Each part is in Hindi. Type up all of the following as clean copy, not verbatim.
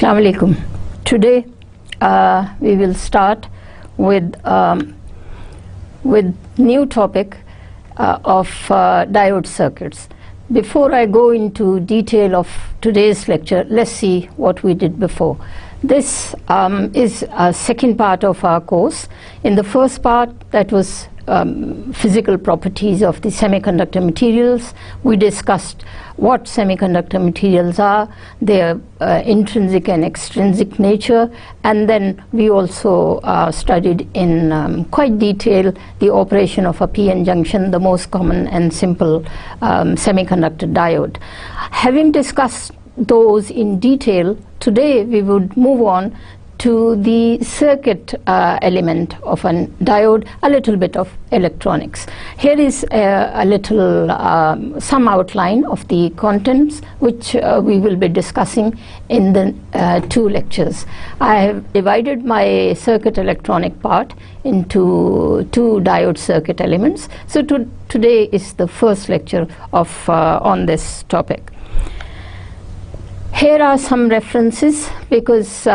Assalamu alaikum. Today we will start with new topic of diode circuits. Before I go into detail of today's lecture, let's see what we did before. This is a second part of our course. In the first part, that was physical properties of the semiconductor materials. We discussed what semiconductor materials are, their intrinsic and extrinsic nature, and then we also studied in quite detail the operation of a p-n junction, the most common and simple semiconductor diode. Having discussed those in detail, today we would move on to the circuit element of a diode, a little bit of electronics. Here is a little some outline of the contents which we will be discussing in the two lectures. I have divided my circuit electronic part into two diode circuit elements. So today is the first lecture of on this topic. Here are some references, because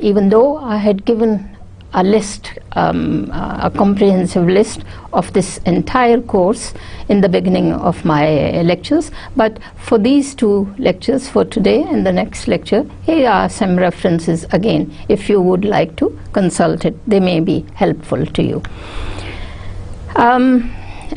even though I had given a list, a comprehensive list of this entire course in the beginning of my lectures, but for these two lectures, for today and the next lecture, here are some references again. If you would like to consult it, they may be helpful to you.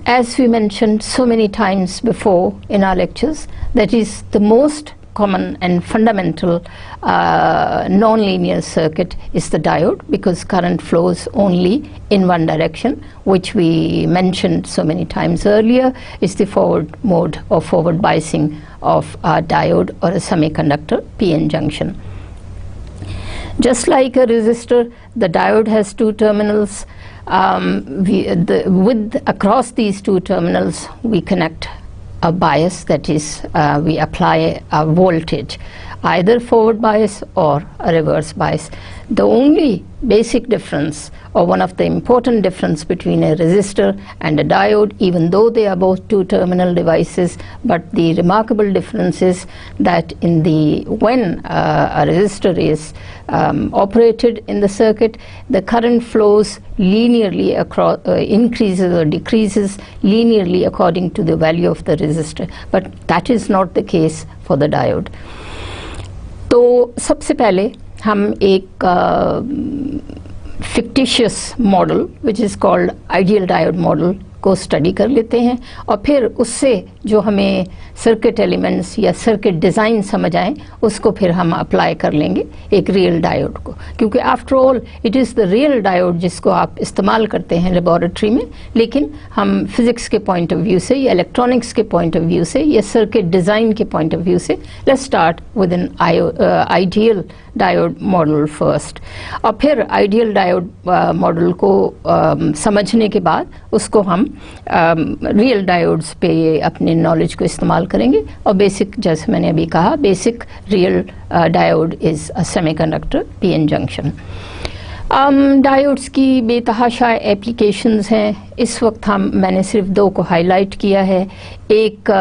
As we mentioned so many times before in our lectures, that is the most common and fundamental non-linear circuit is the diode, because current flows only in one direction, which we mentioned so many times earlier is the forward mode or forward biasing of a diode or a semiconductor p-n junction. Just like a resistor, the diode has two terminals. Across these two terminals we connect a bias, that is we apply a voltage, either forward bias or a reverse bias. The only basic difference, or one of the important difference between a resistor and a diode, even though they are both two terminal devices, but the remarkable difference is that when a resistor is operated in the circuit, the current flows linearly across, increases or decreases linearly according to the value of the resistor, but that is not the case for the diode. तो सबसे पहले हम एक fictitious model which is called ideal diode model को स्टडी कर लेते हैं, और फिर उससे जो हमें सर्किट एलिमेंट्स या सर्किट डिज़ाइन समझ आए उसको फिर हम अप्लाई कर लेंगे एक रियल डायोड को, क्योंकि after all it is the real diode जिसको आप इस्तेमाल करते हैं लेबॉरेटरी में, लेकिन हम फिज़िक्स के पॉइंट ऑफ व्यू से या इलेक्ट्रॉनिक्स के पॉइंट ऑफ व्यू से या सर्किट डिज़ाइन के पॉइंट ऑफ व्यू से let's start with N ideal diode model first, और फिर आइडियल डायोड मॉडल को समझने के बाद उसको हम रियल डायोड्स पे अपने नॉलेज को इस्तेमाल करेंगे. और बेसिक, जैसे मैंने अभी कहा, basic real diode is a semiconductor p-n junction. Diodes की बेतहाशा एप्लीकेशंस हैं. इस वक्त मैंने सिर्फ दो को हाईलाइट किया है. एक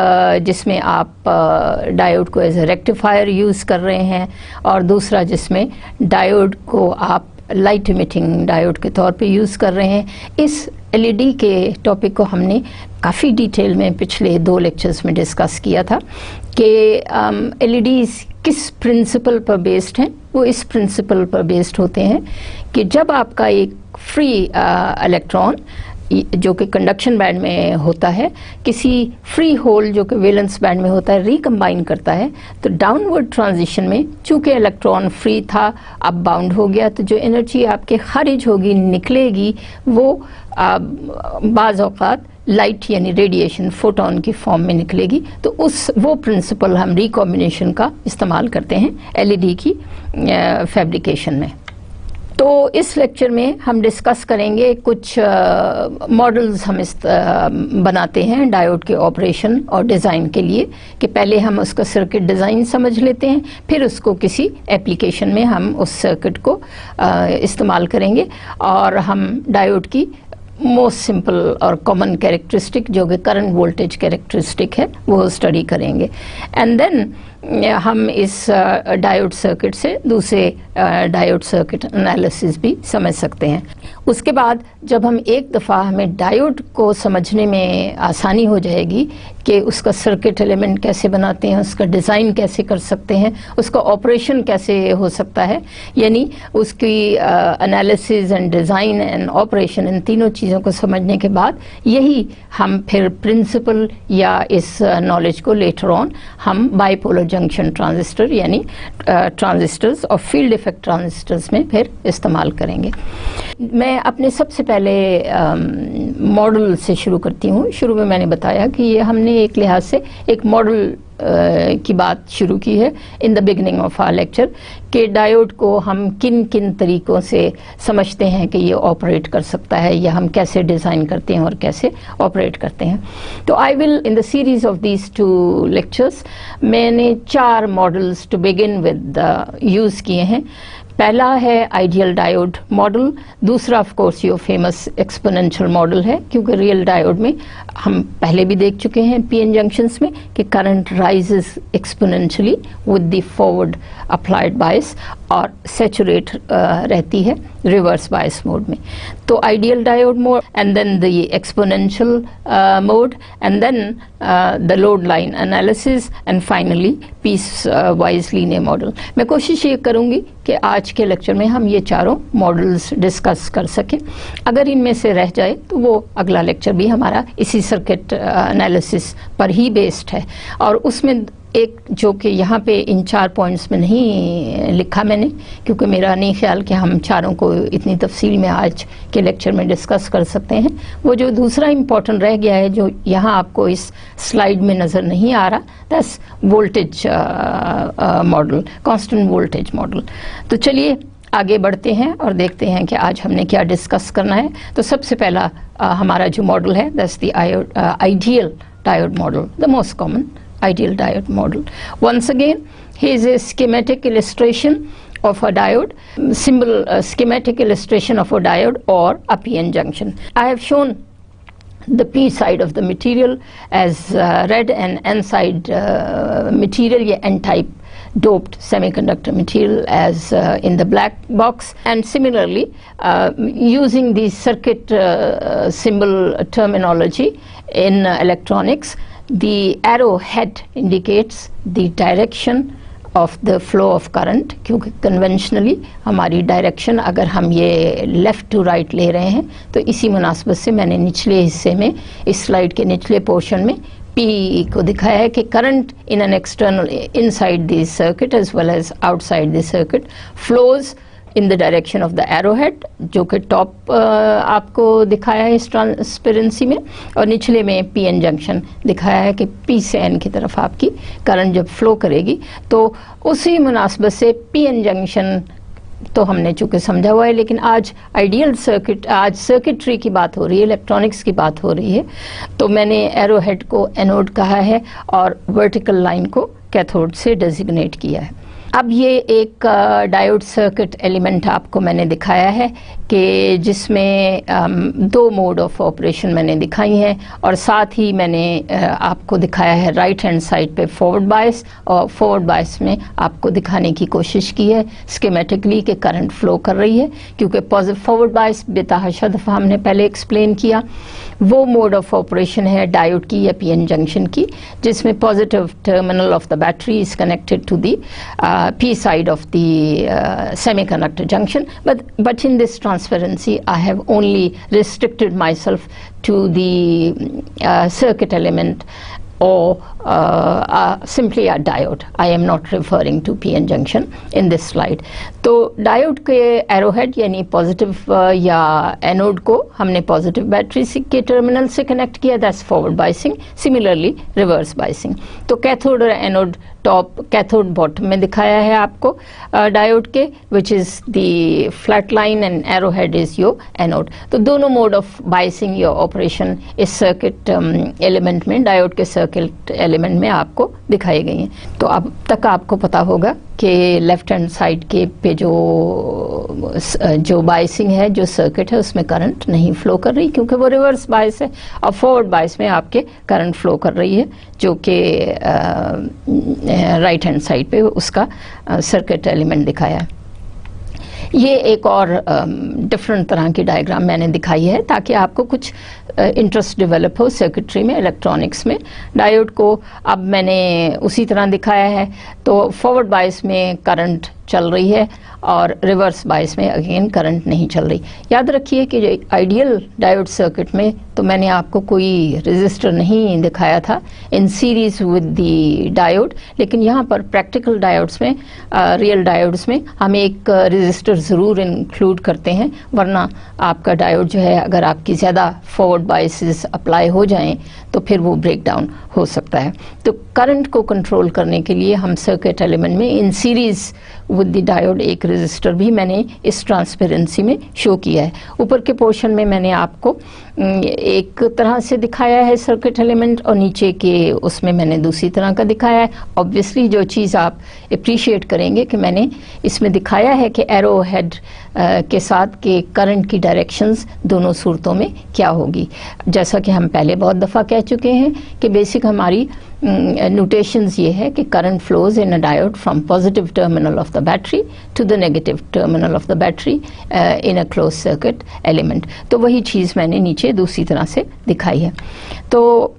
जिसमें आप डायोड को एज ए रेक्टिफायर यूज़ कर रहे हैं, और दूसरा जिसमें डायोड को आप लाइट इमिटिंग डायोड के तौर पे यूज़ कर रहे हैं. इस एलईडी के टॉपिक को हमने काफ़ी डिटेल में पिछले दो लेक्चर्स में डिस्कस किया था कि एलईडीज़ किस प्रिंसिपल पर बेस्ड हैं. वो इस प्रिंसिपल पर बेस्ड होते हैं कि जब आपका एक फ्री इलेक्ट्रॉन जो कि कंडक्शन बैंड में होता है किसी फ्री होल जो कि वैलेंस बैंड में होता है रिकम्बाइन करता है, तो डाउनवर्ड ट्रांजिशन में चूंकि इलेक्ट्रॉन फ्री था, अब बाउंड हो गया, तो जो एनर्जी आपके खारिज होगी, निकलेगी, वो बाज़ औक़ात लाइट यानी रेडिएशन फोटोन की फॉर्म में निकलेगी. तो वो प्रिंसिपल हम रिकॉम्बिनेशन का इस्तेमाल करते हैं एलईडी की फैब्रिकेशन में. तो इस लेक्चर में हम डिस्कस करेंगे कुछ मॉडल्स हम बनाते हैं डायोड के ऑपरेशन और डिज़ाइन के लिए, कि पहले हम उसका सर्किट डिज़ाइन समझ लेते हैं, फिर उसको किसी एप्लीकेशन में हम उस सर्किट को इस्तेमाल करेंगे, और हम डायोड की मोस्ट सिंपल और कॉमन कैरेक्टरिस्टिक जो कि करंट वोल्टेज कैरेक्टरिस्टिक है वो स्टडी करेंगे, एंड देन हम इस डायोड सर्किट से दूसरे डायोड सर्किट एनालिसिस भी समझ सकते हैं। उसके बाद जब हम एक दफ़ा हमें डायोड को समझने में आसानी हो जाएगी कि उसका सर्किट एलिमेंट कैसे बनाते हैं, उसका डिज़ाइन कैसे कर सकते हैं, उसका ऑपरेशन कैसे हो सकता है, यानी उसकी analysis and design and operation, इन तीनों चीज़ों को समझने के बाद यही हम फिर प्रिंसिपल या इस नॉलेज को लेटर ऑन हम बाइपोलर जंक्शन ट्रांजिस्टर यानी ट्रांजिस्टर्स और फील्ड इफेक्ट ट्रांजिस्टर्स में फिर इस्तेमाल करेंगे। मैं अपने सबसे पहले मॉडल से शुरू करती हूँ। शुरू में मैंने बताया कि ये हमने एक लिहाज से एक मॉडल की बात शुरू की है in the beginning of our lecture कि डायोड को हम किन किन तरीक़ों से समझते हैं कि ये ऑपरेट कर सकता है या हम कैसे डिज़ाइन करते हैं और कैसे ऑपरेट करते हैं। तो I will in the series of these 2 lectures मैंने 4 models to begin with use किए हैं। पहला है आइडियल डायोड मॉडल, दूसरा ऑफ कोर्स यो फेमस एक्सपोनेंशियल मॉडल है, क्योंकि रियल डायोड में हम पहले भी देख चुके हैं पीएन जंक्शंस में कि current rises exponentially with the forward applied bias और सैचुरेट रहती है रिवर्स बायस मोड में। तो ideal diode mode and then the exponential mode and then the load line analysis and finally piece wise linear model. मैं कोशिश ये करूँगी कि आज के लेक्चर में हम ये चारों मॉडल्स डिस्कस कर सकें। अगर इनमें से रह जाए तो वो अगला लेक्चर भी हमारा इसी सर्किट एनालिसिस पर ही बेस्ड है, और उसमें एक जो कि यहाँ पे इन 4 पॉइंट्स में नहीं लिखा मैंने, क्योंकि मेरा नहीं ख्याल कि हम चारों को इतनी तफसील में आज के लेक्चर में डिस्कस कर सकते हैं। वो जो दूसरा इम्पोर्टेंट रह गया है जो यहाँ आपको इस स्लाइड में नज़र नहीं आ रहा, that's voltage model, constant voltage model. तो चलिए आगे बढ़ते हैं और देखते हैं कि आज हमने क्या डिस्कस करना है। तो सबसे पहला हमारा जो मॉडल है that's the ideal diode model, the most common ideal diode model. Once again, here is a schematic illustration of a diode, schematic illustration of a diode or a PN junction. I have shown the P side of the material as red and N side material, yeah, N-type doped semiconductor material as in the black box, and similarly using the circuit symbol terminology in electronics, the arrow head indicates the direction of the flow of current, क्योंकि conventionally हमारी direction अगर हम ये left to right ले रहे हैं तो इसी मुनासबत से मैंने निचले हिस्से में इस स्लाइड के निचले पोर्शन में P को दिखाया है कि current in an external inside the circuit as well as outside the circuit flows in the direction of the arrowhead, जो कि टॉप आपको दिखाया है इस ट्रांसपेरेंसी में, और निचले में पीएन जंक्शन दिखाया है कि पी से एन की तरफ आपकी करंट जब फ्लो करेगी तो उसी मुनासबत से पीएन जंक्शन तो हमने चूँकि समझा हुआ है, लेकिन आज आइडियल सर्किट, आज सर्किटरी की बात हो रही है, इलेक्ट्रॉनिक्स की बात हो रही है, तो मैंने एरोहेड को एनोड कहा है और वर्टिकल लाइन को कैथोड से डेजिग्नेट किया है। अब ये एक डायोड सर्किट एलिमेंट आपको मैंने दिखाया है कि जिसमें 2 मोड ऑफ ऑपरेशन मैंने दिखाई हैं, और साथ ही मैंने आपको दिखाया है राइट हैंड साइड पे फॉरवर्ड बायस, और फॉरवर्ड बायस में आपको दिखाने की कोशिश की है स्कीमेटिकली कि करंट फ्लो कर रही है, क्योंकि पॉजिटिव फॉरवर्ड बायस बेतहाशा दफ़ा हमने पहले एक्सप्लेन किया वो मोड ऑफ ऑपरेशन है डायोड की या पीएन जंक्शन की, जिसमें positive terminal of the battery is connected to the P side of the semiconductor junction, but in this transparency I have only restricted myself to the circuit element or simply a diode. I am not referring to PN junction in this slide. तो डायोड के एरोहेड यानी पॉजिटिव या एनोड को हमने पॉजिटिव बैटरी के टर्मिनल से कनेक्ट किया, that's forward biasing, similarly reverse biasing. तो कैथोड और एनोड टॉप कैथोड बॉटम में दिखाया है आपको डायोड के, which is the flat line and arrow head is your anode. तो दोनों मोड ऑफ बायसिंग या ऑपरेशन इस सर्किट एलिमेंट में, डायोड के सर्किट एलिमेंट में आपको दिखाई गई हैं। तो अब तक आपको पता होगा कि लेफ्ट हैंड साइड के पे जो बायसिंग है, जो सर्किट है, उसमें करंट नहीं फ्लो कर रही क्योंकि वो रिवर्स बायस है, और फॉरवर्ड बायस में आपके करंट फ्लो कर रही है, जो कि राइट हैंड साइड पे उसका सर्किट एलिमेंट दिखाया है। ये एक और डिफरेंट तरह की डायग्राम मैंने दिखाई है ताकि आपको कुछ इंटरेस्ट डेवलप हो सर्किटरी में, इलेक्ट्रॉनिक्स में। डायोड को अब मैंने उसी तरह दिखाया है। तो फॉरवर्ड बायस में करंट चल रही है और रिवर्स बायस में अगेन करंट नहीं चल रही। याद रखिए कि जो आइडियल डायोड सर्किट में तो मैंने आपको कोई रेजिस्टर नहीं दिखाया था in series with the diode, लेकिन यहाँ पर प्रैक्टिकल डायोड्स में, रियल डायोड्स में हम एक रेजिस्टर ज़रूर इंक्लूड करते हैं, वरना आपका डायोड जो है, अगर आपकी ज़्यादा फॉरवर्ड बायसेस अप्लाई हो जाएं तो फिर वो ब्रेक डाउन हो सकता है। तो करंट को कंट्रोल करने के लिए हम सर्किट एलिमेंट में in series with the diode एक रेजिस्टर भी मैंने इस ट्रांसपेरेंसी में शो किया है। ऊपर के पोर्शन में मैंने आपको एक तरह से दिखाया है सर्किट एलिमेंट, और नीचे के उसमें मैंने दूसरी तरह का दिखाया है। ऑब्वियसली जो चीज़ आप अप्रिशिएट करेंगे कि मैंने इसमें दिखाया है कि एरो हेड के साथ के करंट की डायरेक्शंस दोनों सूरतों में क्या होगी। जैसा कि हम पहले बहुत दफ़ा कह चुके हैं कि बेसिक हमारी नोटेशंस ये है कि current flows in a diode from positive terminal of the battery to the negative terminal of the battery in a close circuit element. तो वही चीज़ मैंने नीचे दूसरी तरह से दिखाई है। तो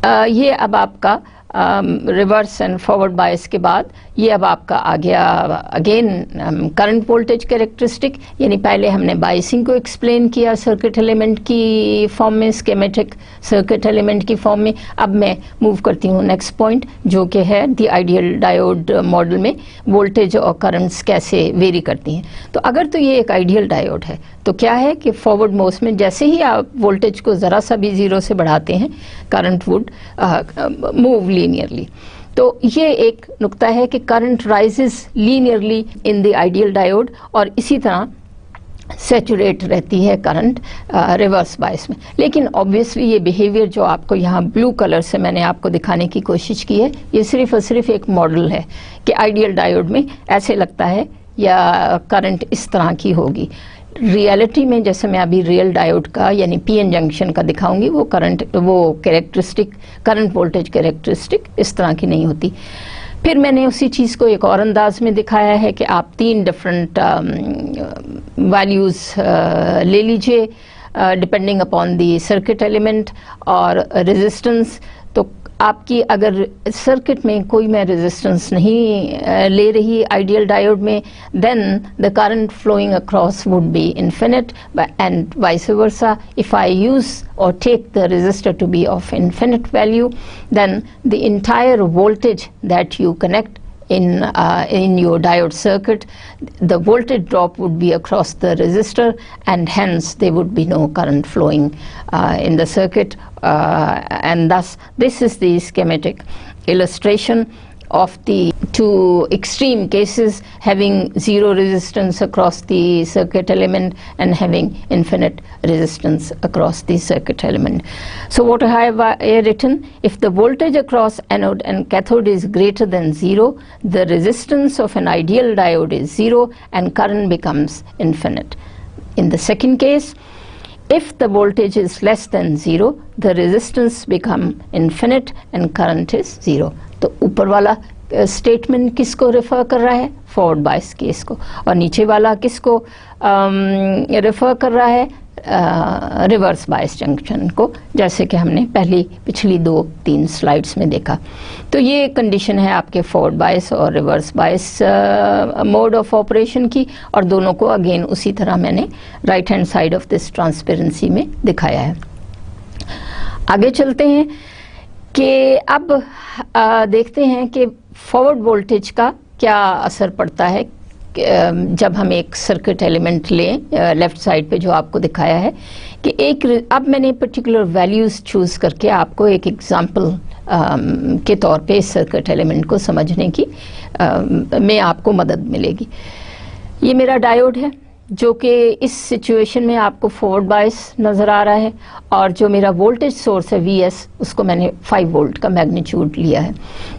ये अब आपका रिवर्स एंड फॉरवर्ड बायस के बाद ये अब आपका आ गया अगेन करंट वोल्टेज कैरेक्टरिस्टिक, यानी पहले हमने बायसिंग को एक्सप्लेन किया सर्किट एलिमेंट की फॉर्म में, स्कीमेटिक सर्किट एलिमेंट की फॉर्म में। अब मैं मूव करती हूँ नेक्स्ट पॉइंट, जो कि है द आइडियल डायोड मॉडल में वोल्टेज और करंट्स कैसे वेरी करती हैं। तो अगर तो ये एक आइडियल डायोड है तो क्या है कि फॉरवर्ड मोड में जैसे ही आप वोल्टेज को ज़रा सा भी ज़ीरो से बढ़ाते हैं, करंट वुड मूव लीनियरली। तो ये एक नुक्ता है कि current rises linearly in the ideal diode, और इसी तरह सैचुरेट रहती है करंट रिवर्स बायस में। लेकिन ऑब्वियसली ये बिहेवियर जो आपको यहाँ ब्लू कलर से मैंने आपको दिखाने की कोशिश की है, ये सिर्फ और सिर्फ एक मॉडल है कि आइडियल डायोड में ऐसे लगता है या करंट इस तरह की होगी। रियलिटी में जैसे मैं अभी रियल डायोड का यानी पीएन जंक्शन का दिखाऊंगी, वो करंट, वो कैरेक्टरिस्टिक, करंट वोल्टेज कैरेक्टरिस्टिक इस तरह की नहीं होती। फिर मैंने उसी चीज़ को एक और अंदाज में दिखाया है कि आप 3 डिफरेंट वैल्यूज़ ले लीजिए depending upon the circuit element और रेजिस्टेंस। तो आपकी अगर सर्किट में कोई मैं रेजिस्टेंस नहीं ले रही आइडियल डायोड में, then the current flowing across would be infinite and vice versa. If I use or take the resistor to be of infinite value, then the entire voltage that you connect in your diode circuit, the voltage drop would be across the resistor, and hence there would be no current flowing in the circuit, and thus this is the schematic illustration of the 2 extreme cases, having zero resistance across the circuit element and having infinite resistance across the circuit element. So what I have written, if the voltage across anode and cathode is greater than 0, the resistance of an ideal diode is 0 and current becomes infinite. In the second case, if the voltage is less than 0, the resistance become infinite and current is 0. तो ऊपर वाला स्टेटमेंट किसको रेफर कर रहा है? फॉरवर्ड बायस केस को, और नीचे वाला किसको रेफर कर रहा है? रिवर्स बायस जंक्शन को, जैसे कि हमने पिछली 2-3 स्लाइड्स में देखा। तो ये कंडीशन है आपके फॉरवर्ड बायस और reverse bias mode of operation की, और दोनों को अगेन उसी तरह मैंने right hand side of this transparency में दिखाया है। आगे चलते हैं कि अब देखते हैं कि फॉरवर्ड वोल्टेज का क्या असर पड़ता है जब हम एक सर्किट एलिमेंट लें। लेफ्ट साइड पे जो आपको दिखाया है कि अब मैंने पर्टिकुलर वैल्यूज़ चूज़ करके आपको एक एग्जांपल के तौर पे इस सर्किट एलिमेंट को समझने की में आपको मदद मिलेगी। ये मेरा डायोड है जो कि इस सिचुएशन में आपको फॉरवर्ड बायस नज़र आ रहा है, और जो मेरा वोल्टेज सोर्स है Vs, उसको मैंने 5 वोल्ट का मैग्नीट्यूड लिया है।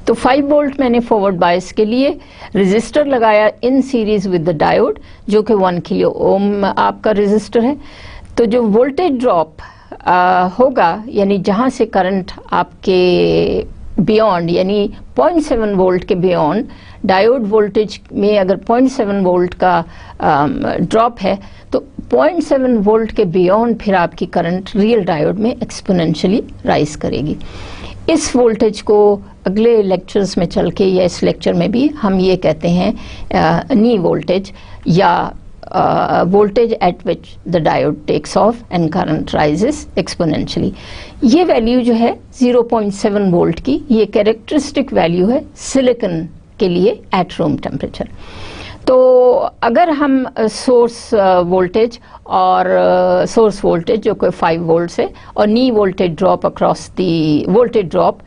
तो 5 वोल्ट मैंने फॉरवर्ड बायस के लिए रेजिस्टर लगाया in series with the diode, जो कि 1 किलो ओम आपका रेजिस्टर है। तो जो वोल्टेज ड्रॉप होगा, यानी जहाँ से करंट आपके बियॉन्ड, यानी 0.7 वोल्ट के बियॉन्ड, डायोड वोल्टेज में अगर 0.7 वोल्ट का ड्रॉप है तो 0.7 वोल्ट के बियॉन्ड फिर आपकी करंट रियल डायोड में एक्सपोनेंशियली राइज करेगी। इस वोल्टेज को अगले लेक्चर्स में चल के या इस लेक्चर में भी हम ये कहते हैं नी वोल्टेज, या voltage at which the diode takes off and current rises exponentially। ये वैल्यू जो है 0.7 वोल्ट की, ये कैरेक्टरिस्टिक वैल्यू है सिलिकॉन के लिए एट रूम टेम्परेचर। तो अगर हम सोर्स वोल्टेज और सोर्स वोल्टेज जो कोई 5 वोल्ट है और नी वोल्टेज ड्रॉप अक्रॉस दी वोल्टेज ड्रॉप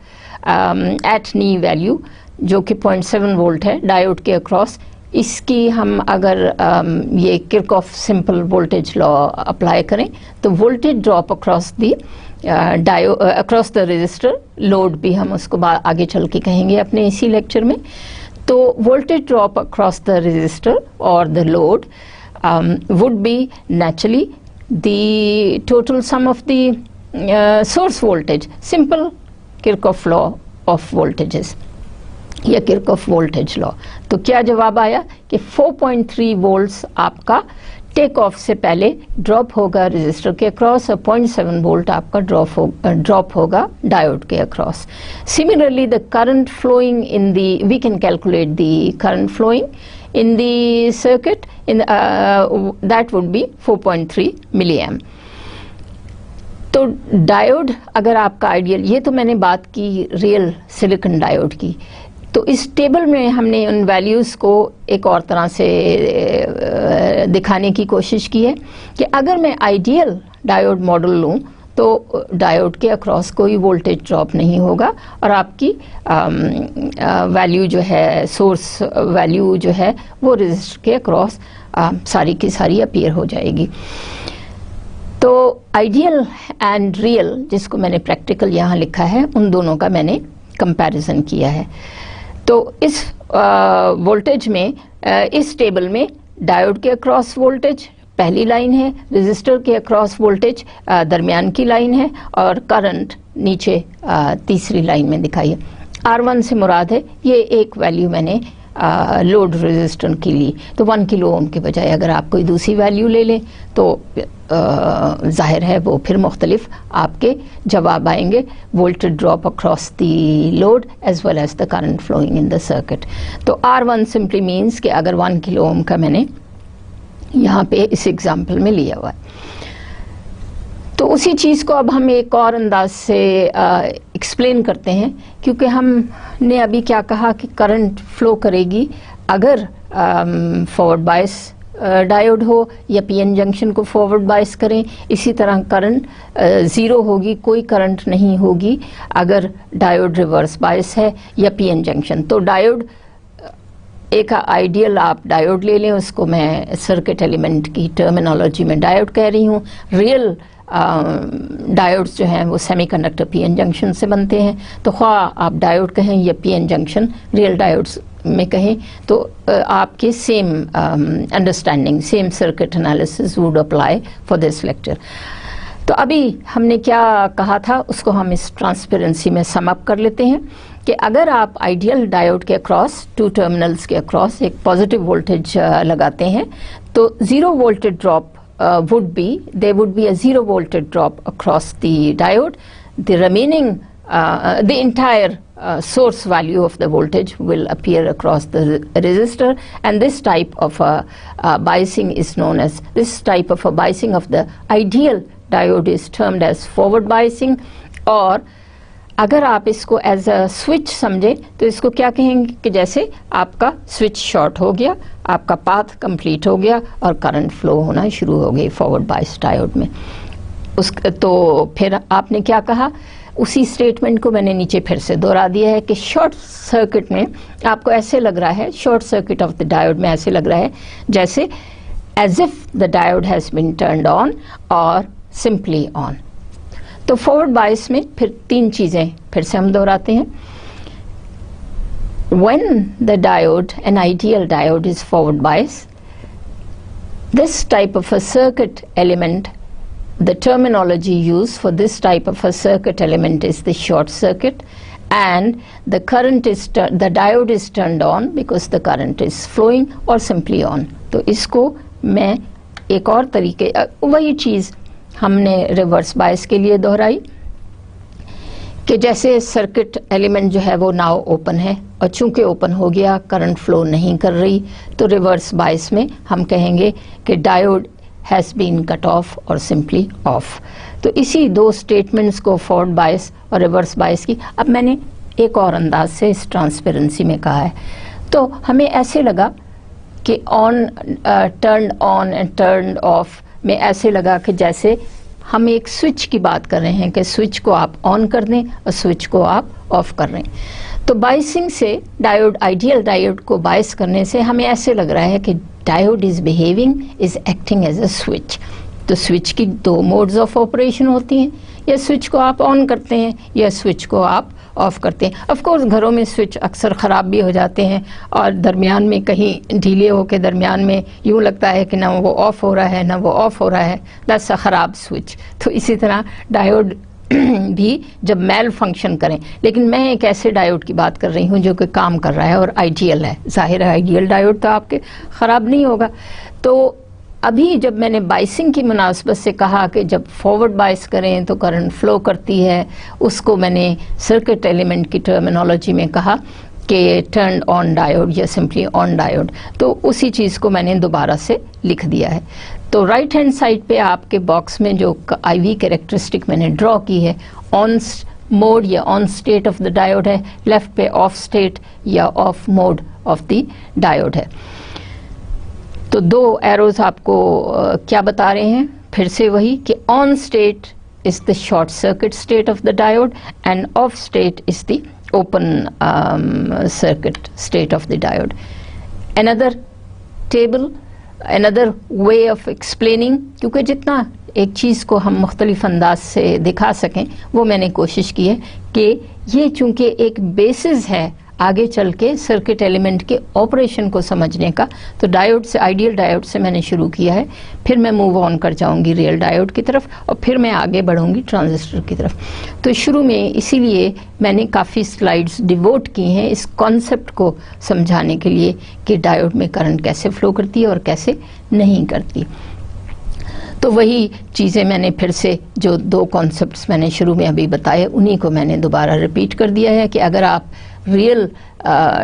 एट नी वैल्यू जो कि 0.7 वोल्ट है डायोड के अक्रॉस, इसकी हम अगर ये Kirchhoff simple voltage law apply करें तो voltage drop across the across the resistor load भी हम उसको आगे चल के कहेंगे अपने इसी लेक्चर में। तो voltage drop across the resistor और the load would be naturally the total sum of the source voltage, simple Kirchhoff law of voltages या किरचॉफ वोल्टेज लॉ। तो क्या जवाब आया कि 4.3 वोल्ट्स आपका टेक ऑफ से पहले ड्रॉप होगा रेजिस्टर के अक्रॉस और 0.7 वोल्ट आपका ड्रॉप होगा डायोड के across. Similarly the current flowing in the, we can calculate the current flowing in the circuit in that would be 4.3 milli amp. तो डायोड अगर आपका आइडियल, ये तो मैंने बात की रियल सिलिकॉन डायोड की, तो इस टेबल में हमने उन वैल्यूज़ को एक और तरह से दिखाने की कोशिश की है कि अगर मैं आइडियल डायोड मॉडल लूँ तो डायोड के अक्रॉस कोई वोल्टेज ड्रॉप नहीं होगा और आपकी वैल्यू जो है, सोर्स वैल्यू जो है वो रेजिस्टर के अक्रॉस सारी की सारी अपीयर हो जाएगी। तो आइडियल एंड रियल, जिसको मैंने प्रैक्टिकल यहाँ लिखा है, उन दोनों का मैंने कंपैरिजन किया है। तो इस वोल्टेज में, इस टेबल में डायोड के अक्रॉस वोल्टेज पहली लाइन है, रेजिस्टर के अक्रॉस वोल्टेज दरमियान की लाइन है और करंट नीचे तीसरी लाइन में दिखाई है। R1 से मुराद है ये एक वैल्यू मैंने लोड रेजिस्टर की ली, तो 1 किलो ओम के बजाय अगर आप कोई दूसरी वैल्यू ले लें तो जाहिर है वो फिर मुख्तलिफ आपके जवाब आएंगे, voltage drop across the load as well as the current flowing in the circuit. तो R1 सिंपली मीन्स कि अगर 1 किलो ओम का मैंने यहाँ पे इस एग्जाम्पल में लिया हुआ है, तो उसी चीज़ को अब हम एक और अंदाज से एक्सप्लेन करते हैं, क्योंकि हमने अभी क्या कहा कि करंट फ्लो करेगी अगर फॉरवर्ड बायस डायोड हो या पीएन जंक्शन को फॉरवर्ड बायस करें। इसी तरह करंट ज़ीरो होगी, कोई करंट नहीं होगी अगर डायोड रिवर्स बायस है या पीएन जंक्शन। तो डायोड एक आइडियल आप डायोड ले लें, उसको मैं सर्किट एलिमेंट की टर्मिनोलॉजी में डायोड कह रही हूँ। रियल डायोड्स जो हैं वो सेमीकंडक्टर पीएन जंक्शन से बनते हैं, तो ख्वाह आप डायोड कहें या पीएन जंक्शन रियल डायोड्स में कहें, तो आपके same understanding, same circuit analysis would apply for this lecture. तो अभी हमने क्या कहा था उसको हम इस ट्रांसपेरेंसी में सम अप कर लेते हैं कि अगर आप आइडियल डायोड के अक्रॉस, टू टर्मिनल्स के अक्रॉस एक पॉजिटिव वोल्टेज लगाते हैं तो zero voltage drop there would be a 0 voltage drop across the diode. The remaining, the entire source value of the voltage will appear across the resistor, and this type of biasing is known as, this type of a biasing of the ideal diode is termed as forward biasing। और अगर आप इसको एज अ स्विच समझें तो इसको क्या कहेंगे कि जैसे आपका स्विच शॉर्ट हो गया, आपका पाथ कंप्लीट हो गया और करंट फ्लो होना शुरू हो गई फॉरवर्ड बायस डायोड में। तो फिर आपने क्या कहा, उसी स्टेटमेंट को मैंने नीचे फिर से दोहरा दिया है कि शॉर्ट सर्किट में आपको ऐसे लग रहा है, short circuit of the diode में ऐसे लग रहा है जैसे as if the diode has been turned on और सिंपली ऑन। तो फॉरवर्ड बायस में फिर 3 चीज़ें फिर से हम दोहराते हैं। When the diode, an ideal diode, is forward bias, this type of a circuit element, the terminology used for this type of a circuit element is the short circuit, and the current is the diode is turned on because the current is flowing or simply on। तो इसको मैं एक और तरीके, वही चीज़ हमने रिवर्स बायस के लिए दोहराई कि जैसे सर्किट एलिमेंट जो है वो नाउ ओपन है और चूंकि ओपन हो गया, करंट फ्लो नहीं कर रही, तो रिवर्स बायस में हम कहेंगे कि diode has been cut off और सिंपली ऑफ। तो इसी 2 स्टेटमेंट्स को फॉरवर्ड बायस और रिवर्स बायस की अब मैंने एक और अंदाज से इस ट्रांसपेरेंसी में कहा है। तो हमें ऐसे लगा कि on, turn on and turn off में ऐसे लगा कि जैसे हम एक स्विच की बात कर रहे हैं कि स्विच को आप ऑन कर दें और स्विच को आप ऑफ कर रहे हैं। तो बायसिंग से डायोड, आइडियल डायोड को बायस करने से हमें ऐसे लग रहा है कि diode is behaving, is acting as a switch. तो स्विच की 2 मोड्स ऑफ ऑपरेशन होती हैं, या स्विच को आप ऑन करते हैं या स्विच को आप ऑफ करते हैं। ऑफ कोर्स घरों में स्विच अक्सर ख़राब भी हो जाते हैं और दरमियान में कहीं ढीले होकर दरमियान में यूँ लगता है कि ना वो ऑफ हो रहा है ना वो ऑफ हो रहा है, दैट्स अ ख़राब स्विच। तो इसी तरह डायोड भी जब मेल फंक्शन करें, लेकिन मैं एक ऐसे डायोड की बात कर रही हूँ जो कि काम कर रहा है और आइडियल है। जाहिर है आइडियल डायोड तो आपके ख़राब नहीं होगा। तो अभी जब मैंने बाइसिंग की मुनासबत से कहा कि जब फॉरवर्ड बाइस करें तो करंट फ्लो करती है, उसको मैंने सर्किट एलिमेंट की टर्मिनोलॉजी में कहा कि टर्न ऑन डायोड या सिंपली ऑन डायोड। तो उसी चीज़ को मैंने दोबारा से लिख दिया है। तो राइट हैंड साइड पे आपके बॉक्स में जो IV कैरेक्टरिस्टिक मैंने ड्रॉ की है, ऑन मोड या on state of the diode है, लेफ्ट पे ऑफ स्टेट या of mode of the diode है। तो 2 एरोज आपको क्या बता रहे हैं, फिर से वही कि on state is the short circuit state of the diode end of state is the open circuit state of the diode. Another table, another way of explaining, क्योंकि जितना एक चीज़ को हम मुख्तलिफ अंदाज से दिखा सकें वो मैंने कोशिश की है कि ये चूँकि एक बेसिस है आगे चल के सर्किट एलिमेंट के ऑपरेशन को समझने का। तो डायोड से, आइडियल डायोड से मैंने शुरू किया है, फिर मैं मूव ऑन कर जाऊंगी रियल डायोड की तरफ और फिर मैं आगे बढ़ूंगी ट्रांजिस्टर की तरफ। तो शुरू में इसीलिए मैंने काफ़ी स्लाइड्स डिवोट की हैं इस कॉन्सेप्ट को समझाने के लिए कि डायोड में करंट कैसे फ्लो करती है और कैसे नहीं करती। तो वही चीज़ें मैंने फिर से जो 2 कॉन्सेप्ट्स मैंने शुरू में अभी बताए उन्हीं को मैंने दोबारा रिपीट कर दिया है कि अगर आप रियल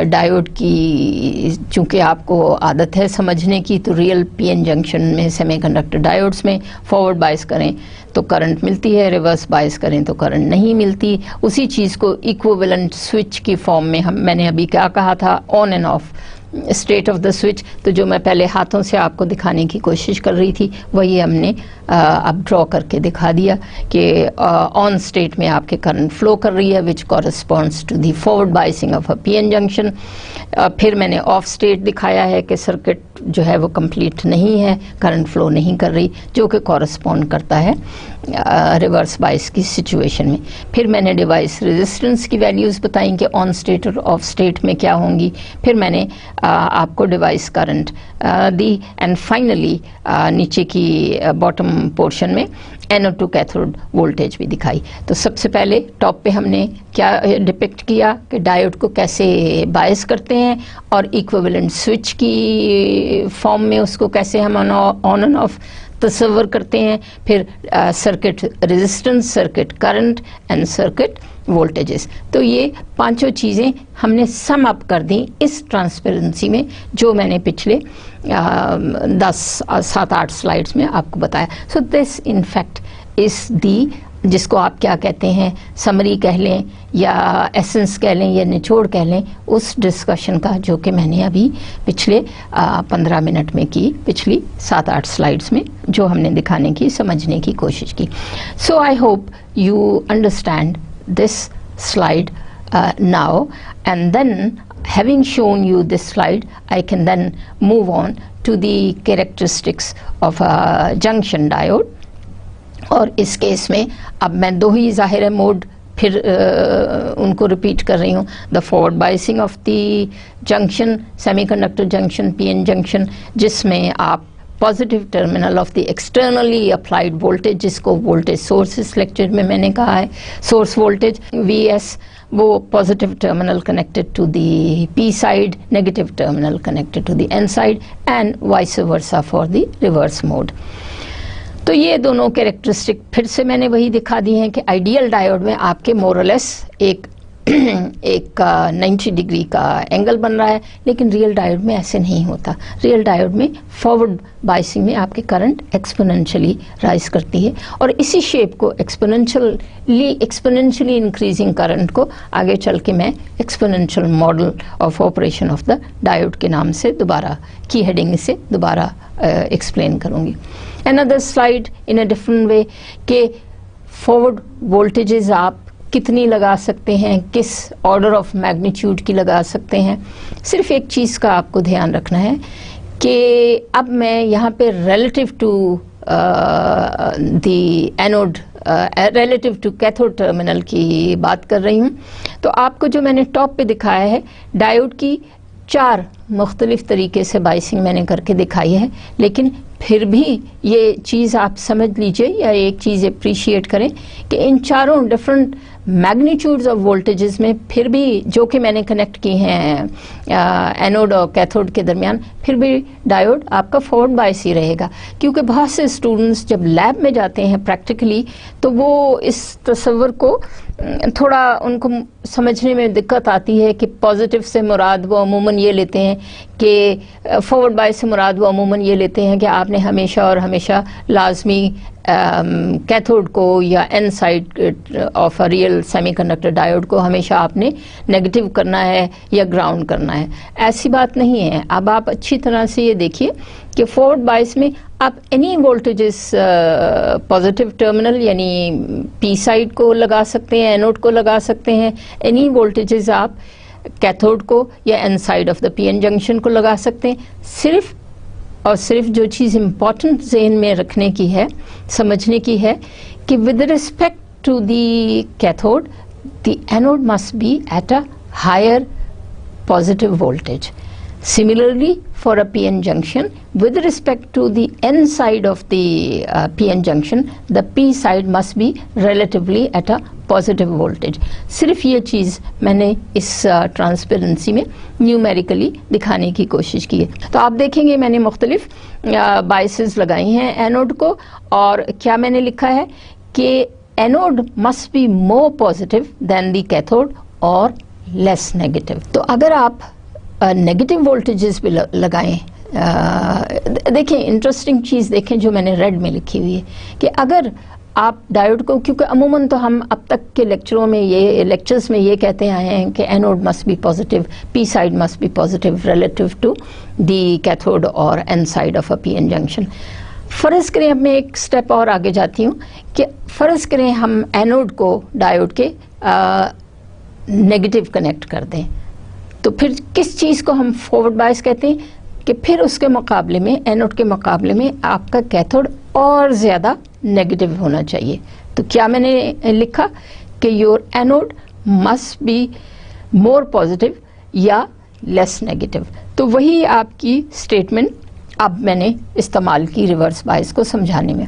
डायोड की, चूँकि आपको आदत है समझने की, तो रियल PN जंक्शन में सेमीकंडक्टर डायोड्स में फॉरवर्ड बायस करें तो करंट मिलती है, रिवर्स बायस करें तो करंट नहीं मिलती। उसी चीज़ को इक्विवेलेंट स्विच की फॉर्म में मैंने अभी क्या कहा था, on end of state of the switch. तो जो मैं पहले हाथों से आपको दिखाने की कोशिश कर रही थी वही हमने अब ड्रॉ करके दिखा दिया कि ऑन स्टेट में आपके करंट फ्लो कर रही है which corresponds to the forward biasing of a PN junction. फिर मैंने ऑफ स्टेट दिखाया है कि सर्किट जो है वो कंप्लीट नहीं है, करंट फ्लो नहीं कर रही, जो कि कॉरस्पॉन्ड करता है रिवर्स बाइस की सिचुएशन में। फिर मैंने डिवाइस रेजिस्टेंस की वैल्यूज़ बताई कि ऑन स्टेट और ऑफ स्टेट में क्या होंगी। फिर मैंने आपको device current the and finally नीचे की बॉटम पोर्शन में NO2 कैथोड वोल्टेज भी दिखाई। तो सबसे पहले टॉप पे हमने क्या डिपिक्ट किया कि डायोड को कैसे बायस करते हैं और इक्विवेलेंट स्विच की फॉर्म में उसको कैसे हम ऑन एंड ऑफ तस्वर करते हैं। फिर circuit resistance, circuit current and circuit voltages. तो ये 5 चीज़ें हमने सम अप कर दी इस ट्रांसपेरेंसी में जो मैंने पिछले 7-8 स्लाइड्स में आपको बताया। सो दिस इन फैक्ट इस दी, जिसको आप क्या कहते हैं, समरी कह लें या एसेंस कह लें या निचोड़ कह लें, उस डिस्कशन का जो कि मैंने अभी पिछले 15 मिनट में की, पिछली 7-8 स्लाइड्स में जो हमने दिखाने की, समझने की कोशिश की। So I hope you understand this slide now, and then having shown you this slide, I can then move on to the characteristics of a junction diode. और इस केस में अब मैं दो ही ज़ाहिर है मोड फिर उनको रिपीट कर रही हूँ. The forward biasing of the junction, semiconductor junction, PN junction, जिसमें आप positive terminal of the externally applied voltage, जिसको वोल्टेज सोर्स इस लेक्चर में मैंने कहा है, सोर्स वोल्टेज वीएस, वो positive terminal connected to the P side, negative terminal connected to the N side, and vice versa for the reverse mode. तो ये दोनों कैरेक्टरिस्टिक फिर से मैंने वही दिखा दी हैं कि आइडियल डायोड में आपके मोरलेस एक 90 डिग्री का एंगल बन रहा है, लेकिन रियल डायोड में ऐसे नहीं होता. रियल डायोड में फॉरवर्ड बायसिंग में आपके करंट एक्सपोनेंशियली राइज करती है, और इसी शेप को एक्सपोनेंशियली इंक्रीजिंग करंट को आगे चल के मैं exponential model of operation of the diode के नाम से दोबारा की हेडिंग से दोबारा एक्सप्लेन करूंगी. Another slide in a different way कि फॉरवर्ड वोल्टेजेस आप कितनी लगा सकते हैं, किस ऑर्डर ऑफ मैग्नीट्यूड की लगा सकते हैं. सिर्फ एक चीज़ का आपको ध्यान रखना है कि अब मैं यहाँ पे relative to the anode, relative to cathode terminal की बात कर रही हूँ. तो आपको जो मैंने टॉप पे दिखाया है, डायोड की 4 मुख्तलिफ तरीके से बाइसिंग मैंने करके दिखाई है, लेकिन फिर भी ये चीज़ आप समझ लीजिए या एक चीज़ अप्रिशिएट करें कि इन चारों डिफरेंट मैग्नीट्यूड्स ऑफ वोल्टेजेस में फिर भी जो कि मैंने कनेक्ट की हैं एनोड और कैथोड के दरमियान, फिर भी डायोड आपका फॉरवर्ड बायस ही रहेगा. क्योंकि बहुत से स्टूडेंट्स जब लैब में जाते हैं प्रैक्टिकली, तो वो इस तस्वर को थोड़ा उनको समझने में दिक्कत आती है कि पॉजिटिव से मुराद वो अमूमन ये लेते हैं कि फॉरवर्ड बायस से मुराद वो अमूमन ये लेते हैं कि आपने हमेशा और हमेशा लाजमी कैथोड को या N side of a real semiconductor diode को हमेशा आपने नेगेटिव करना है या ग्राउंड करना है. ऐसी बात नहीं है. अब आप अच्छी तरह से ये देखिए कि फॉरवर्ड बायस में आप एनी वोल्टेजेस पॉजिटिव टर्मिनल यानी पी साइड को लगा सकते हैं, एनोड को लगा सकते हैं, एनी वोल्टेजेस आप कैथोड को या N side of the PN junction को लगा सकते हैं. सिर्फ और सिर्फ जो चीज़ इम्पॉर्टेंट ज़हन में रखने की है, समझने की है कि with respect to the cathode the anode must be at a higher positive voltage. Similarly, for a PN junction, with respect to the N side of the PN junction, the P side must be relatively at a positive voltage. सिर्फ ये चीज़ मैंने इस ट्रांसपेरेंसी में न्यूमेरिकली दिखाने की कोशिश की है. तो आप देखेंगे मैंने मुख्तलिफ बायसेस लगाई हैं एनोड को, और क्या मैंने लिखा है कि anode must be more positive than the cathode और लेस नेगेटिव. तो अगर आप नेगेटिव वोल्टेजेस भी लगाएं, देखें इंटरेस्टिंग चीज़ देखें जो मैंने रेड में लिखी हुई है कि अगर आप डायोड को, क्योंकि अमूमन तो हम अब तक के लेक्चरों में लेक्चर्स में ये कहते आए हैं कि anode must be positive, P side must be positive relative to the cathode और N side of a PN junction. फ़र्ज़ करें, अब मैं एक स्टेप और आगे जाती हूँ कि फ़र्ज़ करें हम एनोड को डायोड के नेगेटिव कनेक्ट कर दें, तो फिर किस चीज़ को हम फॉरवर्ड बायस कहते हैं कि फिर उसके मुकाबले में, एनोड के मुकाबले में आपका कैथोड और ज़्यादा नेगेटिव होना चाहिए. तो क्या मैंने लिखा कि your anode must be more positive या लेस नेगेटिव. तो वही आपकी स्टेटमेंट अब मैंने इस्तेमाल की रिवर्स बायस को समझाने में.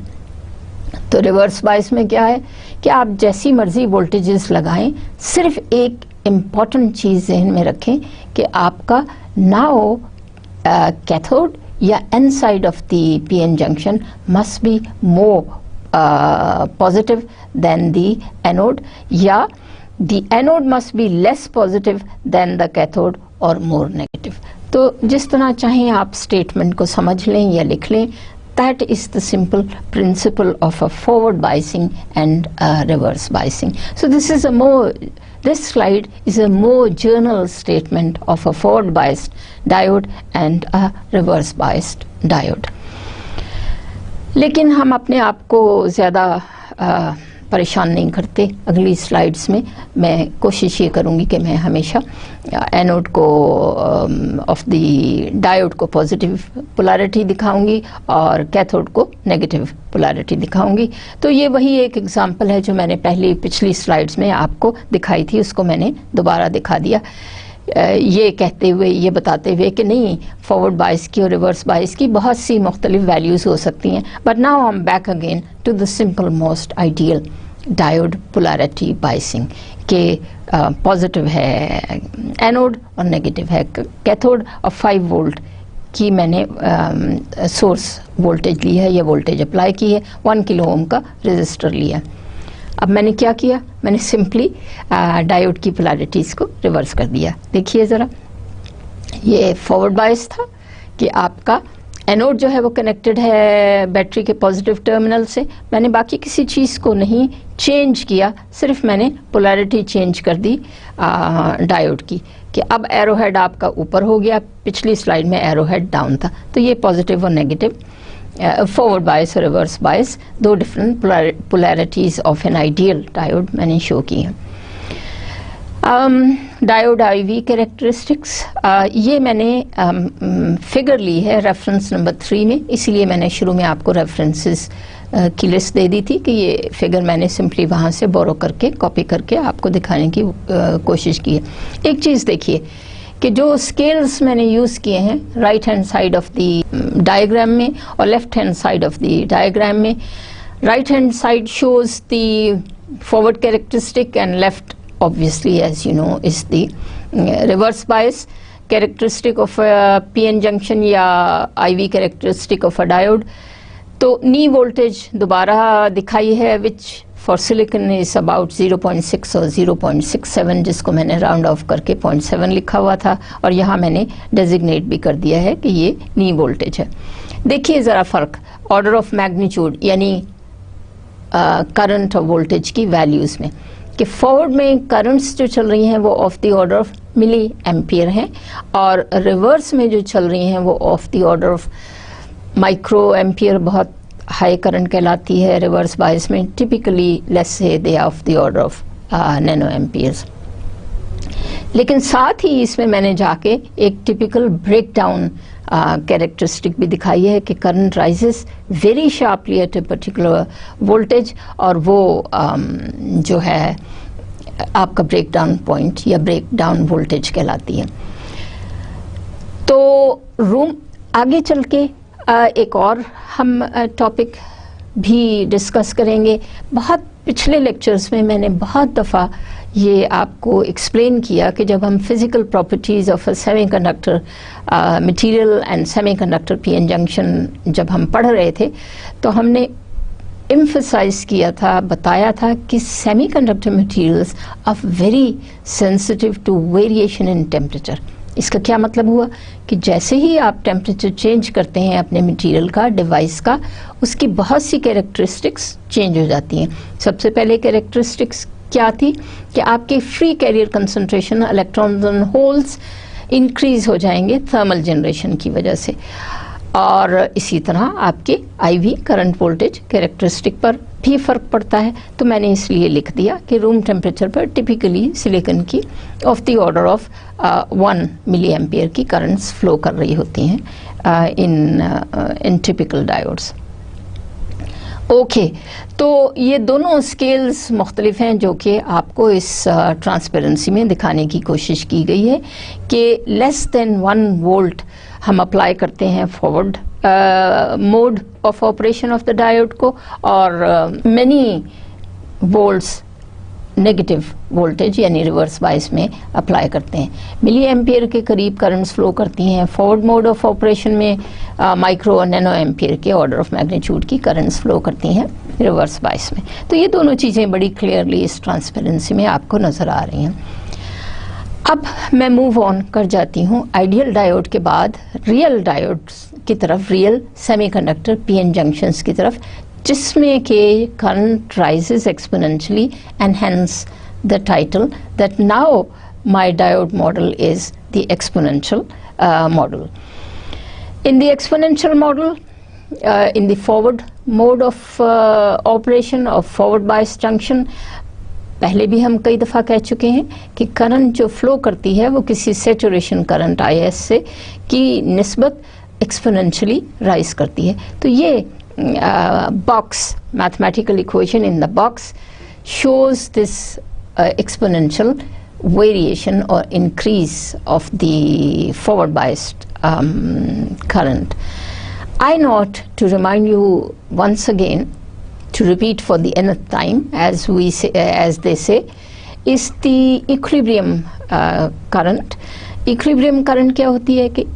तो रिवर्स बायस में क्या है कि आप जैसी मर्जी वोल्टेजेस लगाएं, सिर्फ एक इम्पॉर्टेंट चीज़ जहन में रखें कि आपका ना हो कैथोड या N side of the PN junction must be more positive than the anode, या the anode must be less positive than the cathode और मोर नेगेटिव. तो जिस तरह चाहें आप स्टेटमेंट को समझ लें या लिख लें. That is the simple principle of a forward biasing and reverse biasing. So this slide is a more general statement of a forward biased diode and a reverse biased diode. लेकिन हम अपने आप को ज़्यादा परेशान नहीं करते। अगली स्लाइड्स में मैं कोशिश ये करूँगी कि मैं हमेशा एनोड को ऑफ द डायोड को पॉजिटिव पोलैरिटी दिखाऊंगी और कैथोड को नेगेटिव पोलैरिटी दिखाऊंगी। तो ये वही एक एग्जांपल है जो मैंने पिछली स्लाइड्स में आपको दिखाई थी, उसको मैंने दोबारा दिखा दिया, ये कहते हुए, ये बताते हुए कि नहीं, फॉरवर्ड बायस की और रिवर्स बायस की बहुत सी मुख्तलिफ वैल्यूज़ हो सकती हैं। But now I am back again to the simple most ideal diode polarity biasing के पॉजिटिव है एनोड और नेगेटिव है कैथोड, और 5 वोल्ट की मैंने सोर्स वोल्टेज ली है, या वोल्टेज अप्लाई की है, 1 किलो ओम का रेजिस्टर लिया। अब मैंने क्या किया, मैंने सिंपली डायोड की पोलैरिटीज़ को रिवर्स कर दिया। देखिए ज़रा, ये फॉरवर्ड बायस था कि आपका एनोड जो है वो कनेक्टेड है बैटरी के पॉजिटिव टर्मिनल से। मैंने बाकी किसी चीज़ को नहीं चेंज किया, सिर्फ मैंने पोलैरिटी चेंज कर दी डायोड की, कि अब एरो हेड आपका ऊपर हो गया, पिछली स्लाइड में एरो हेड डाउन था। तो ये पॉजिटिव और नेगेटिव फॉरवर्ड बायस और reverse bias, 2 different polarities of an ideal diode मैंने शो की हैं। डायोड IV कैरेक्टरिस्टिक्स, ये मैंने फिगर ली है रेफरेंस नंबर 3 में, इसलिए मैंने शुरू में आपको रेफरेंसेस की लिस्ट दे दी थी कि ये फिगर मैंने सिंपली वहाँ से बोरो करके, कॉपी करके आपको दिखाने की कोशिश की है। एक चीज़ देखिए कि जो स्केल्स मैंने यूज़ किए हैं right hand side of the diagram में और left hand side of the diagram में, right hand side shows the forward characteristic and left obviously, as you know, is the reverse bias characteristic of a PN junction या IV characteristic of a diode। तो नी वोल्टेज दोबारा दिखाई है which for silicon is about 0.6 और 0.67, जिसको मैंने राउंड ऑफ करके 0.7 लिखा हुआ था, और यहाँ मैंने डेजिग्नेट भी कर दिया है कि ये नी वोल्टेज है। देखिए ज़रा फ़र्क ऑर्डर ऑफ मैग्नीट्यूड यानी करंट और वोल्टेज की वैल्यूज़ में, कि फॉरवर्ड में करंट्स जो चल रही हैं वो of the order of milli ampere हैं, और रिवर्स में जो चल रही हैं वो of the order of micro ampere, बहुत हाई करंट कहलाती है रिवर्स बायस में। Typically let's say they are of the order of nano amperes. लेकिन साथ ही इसमें मैंने जाके एक टिपिकल ब्रेकडाउन कैरेक्टरिस्टिक भी दिखाई है कि current rises very sharply at a particular voltage, और वो जो है आपका ब्रेकडाउन पॉइंट या ब्रेकडाउन वोल्टेज कहलाती है। तो रूम आगे चल के एक और हम टॉपिक भी डिस्कस करेंगे। बहुत पिछले लेक्चर्स में मैंने बहुत दफ़ा ये आपको एक्सप्लेन किया कि जब हम physical properties of a semiconductor material and semiconductor PN junction जब हम पढ़ रहे थे, तो हमने एम्फसाइज किया था, बताया था कि semiconductor materials are very sensitive to variation in temperature. इसका क्या मतलब हुआ कि जैसे ही आप टेम्परेचर चेंज करते हैं अपने मटेरियल का, डिवाइस का, उसकी बहुत सी कैरेक्टरिस्टिक्स चेंज हो जाती हैं। सबसे पहले कैरेक्टरिस्टिक्स क्या थी कि आपके free carrier concentration electrons and holes increase हो जाएंगे थर्मल जनरेशन की वजह से, और इसी तरह आपके IV करंट वोल्टेज कैरेक्टरिस्टिक पर भी फ़र्क पड़ता है। तो मैंने इसलिए लिख दिया कि रूम टेम्परेचर पर टिपिकली सिलिकॉन की of the order of 1 milli ampere की करंट्स फ्लो कर रही होती हैं इन टिपिकल डायोड्स। ओके, तो ये दोनों स्केल्स मुख्तलिफ हैं जो कि आपको इस ट्रांसपेरेंसी में दिखाने की कोशिश की गई है कि लेस देन 1 वोल्ट हम अप्लाई करते हैं forward mode of operation of the diode को, और मैनी वोल्ट्स नेगेटिव वोल्टेज यानी रिवर्स बायस में अप्लाई करते हैं। मिली एम्पियर के करीब करंट्स फ्लो करती हैं। फॉरवर्ड मोड ऑफ ऑपरेशन में माइक्रो और नैनो एम्पियर के ऑर्डर ऑफ मैग्नीट्यूड की करंट्स फ्लो करती हैं रिवर्स बायस में। तो ये दोनों चीज़ें बड़ी क्लियरली इस ट्रांसपेरेंसी में आपको नज़र आ रही हैं। अब मैं मूव ऑन कर जाती हूँ आइडियल डायोड के बाद रियल डायोड्स की तरफ, रियल सेमीकंडक्टर पीएन जंक्शंस की तरफ, जिसमें के current rises exponentially, and hence the title that now my diode model is the exponential model. In the exponential model, in the forward mode of operation of forward bias junction, पहले भी हम कई दफ़ा कह चुके हैं कि करंट जो फ्लो करती है वो किसी सैचुरेशन करंट IS से की निस्बत एक्सपोनेंशियली राइज करती है। तो ये box mathematical equation in the box shows this exponential variation or increase of the forward biased current. I note to remind you once again, to repeat for the nth time, as we say, as they say, is the equilibrium current. Equilibrium current क्या होती है कि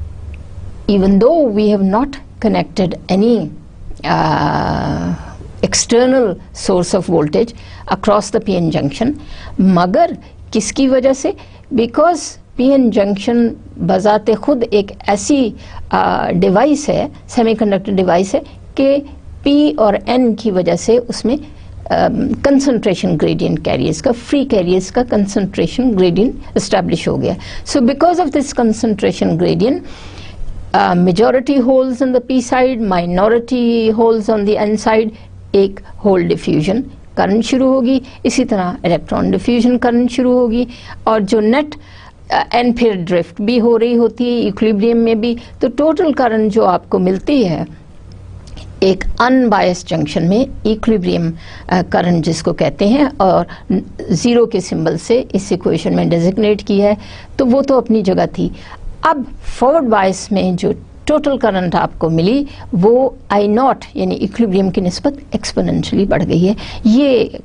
even though we have not connected any external source of voltage across the PN junction, मगर किसकी वजह से, because PN junction बजाते खुद एक ऐसी डिवाइस है, सेमीकंडक्टर डिवाइस है कि P और N की वजह से उसमें कंसंट्रेशन ग्रेडियंट कैरियर्स का, फ्री कैरियर्स का कंसंट्रेशन ग्रेडियंट एस्टैब्लिश हो गया। So because of this concentration gradient, majority holes on the P side, minority holes on the N side, एक होल डिफ्यूजन करंट शुरू होगी, इसी तरह इलेक्ट्रॉन डिफ्यूजन करंट शुरू होगी, और जो नेट एंड फिर ड्रिफ्ट भी हो रही होती है इक्विलिब्रियम में भी। तो टोटल करंट जो आपको मिलती है एक अनबायस्ड जंक्शन में, इक्विलिब्रियम करंट जिसको कहते हैं, और ज़ीरो के सिंबल से इस इक्वेशन में डेजिग्नेट किया है, तो वो तो अपनी जगह थी। अब फॉरवर्ड बायस में जो टोटल करंट आपको मिली वो आई नॉट यानी इक्विलिब्रियम की निस्बत एक्सपोनेंशियली बढ़ गई है। ये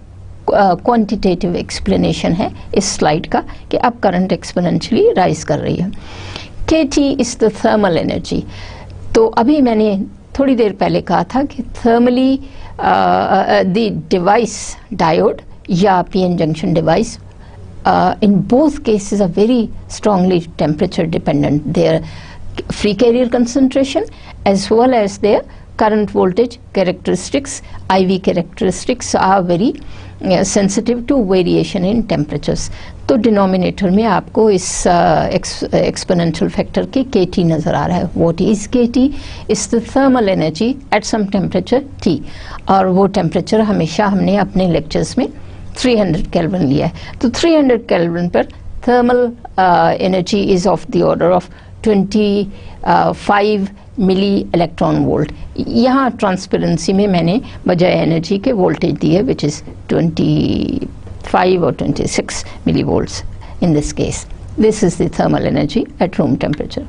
क्वांटिटेटिव एक्सप्लेनेशन है इस स्लाइड का कि अब करंट एक्सपोनेंशियली राइज कर रही है। KT is the thermal energy. तो अभी मैंने थोड़ी देर पहले कहा था कि थर्मली द डिवाइस डायोड या PN junction device in both cases are very strongly temperature dependent. Their free carrier concentration as well as their current voltage characteristics, IV characteristics are very sensitive to variation in temperatures. तो डिनोमिनेटर में आपको इस एक्सपोनेंशियल फैक्टर के KT नज़र आ रहा है। What is KT? Is the thermal energy at some temperature T, और वो टेम्परेचर हमेशा हमने अपने लेक्चर्स में 300 केल्विन लिया है। तो 300 केल्विन पर thermal energy is of the order of 25 milli electron volt. यहाँ ट्रांसपेरेंसी में मैंने बजाय एनर्जी के वोल्टेज दी है विच इज़ 25 और 26 milli volts in this case. This is the thermal energy at room temperature.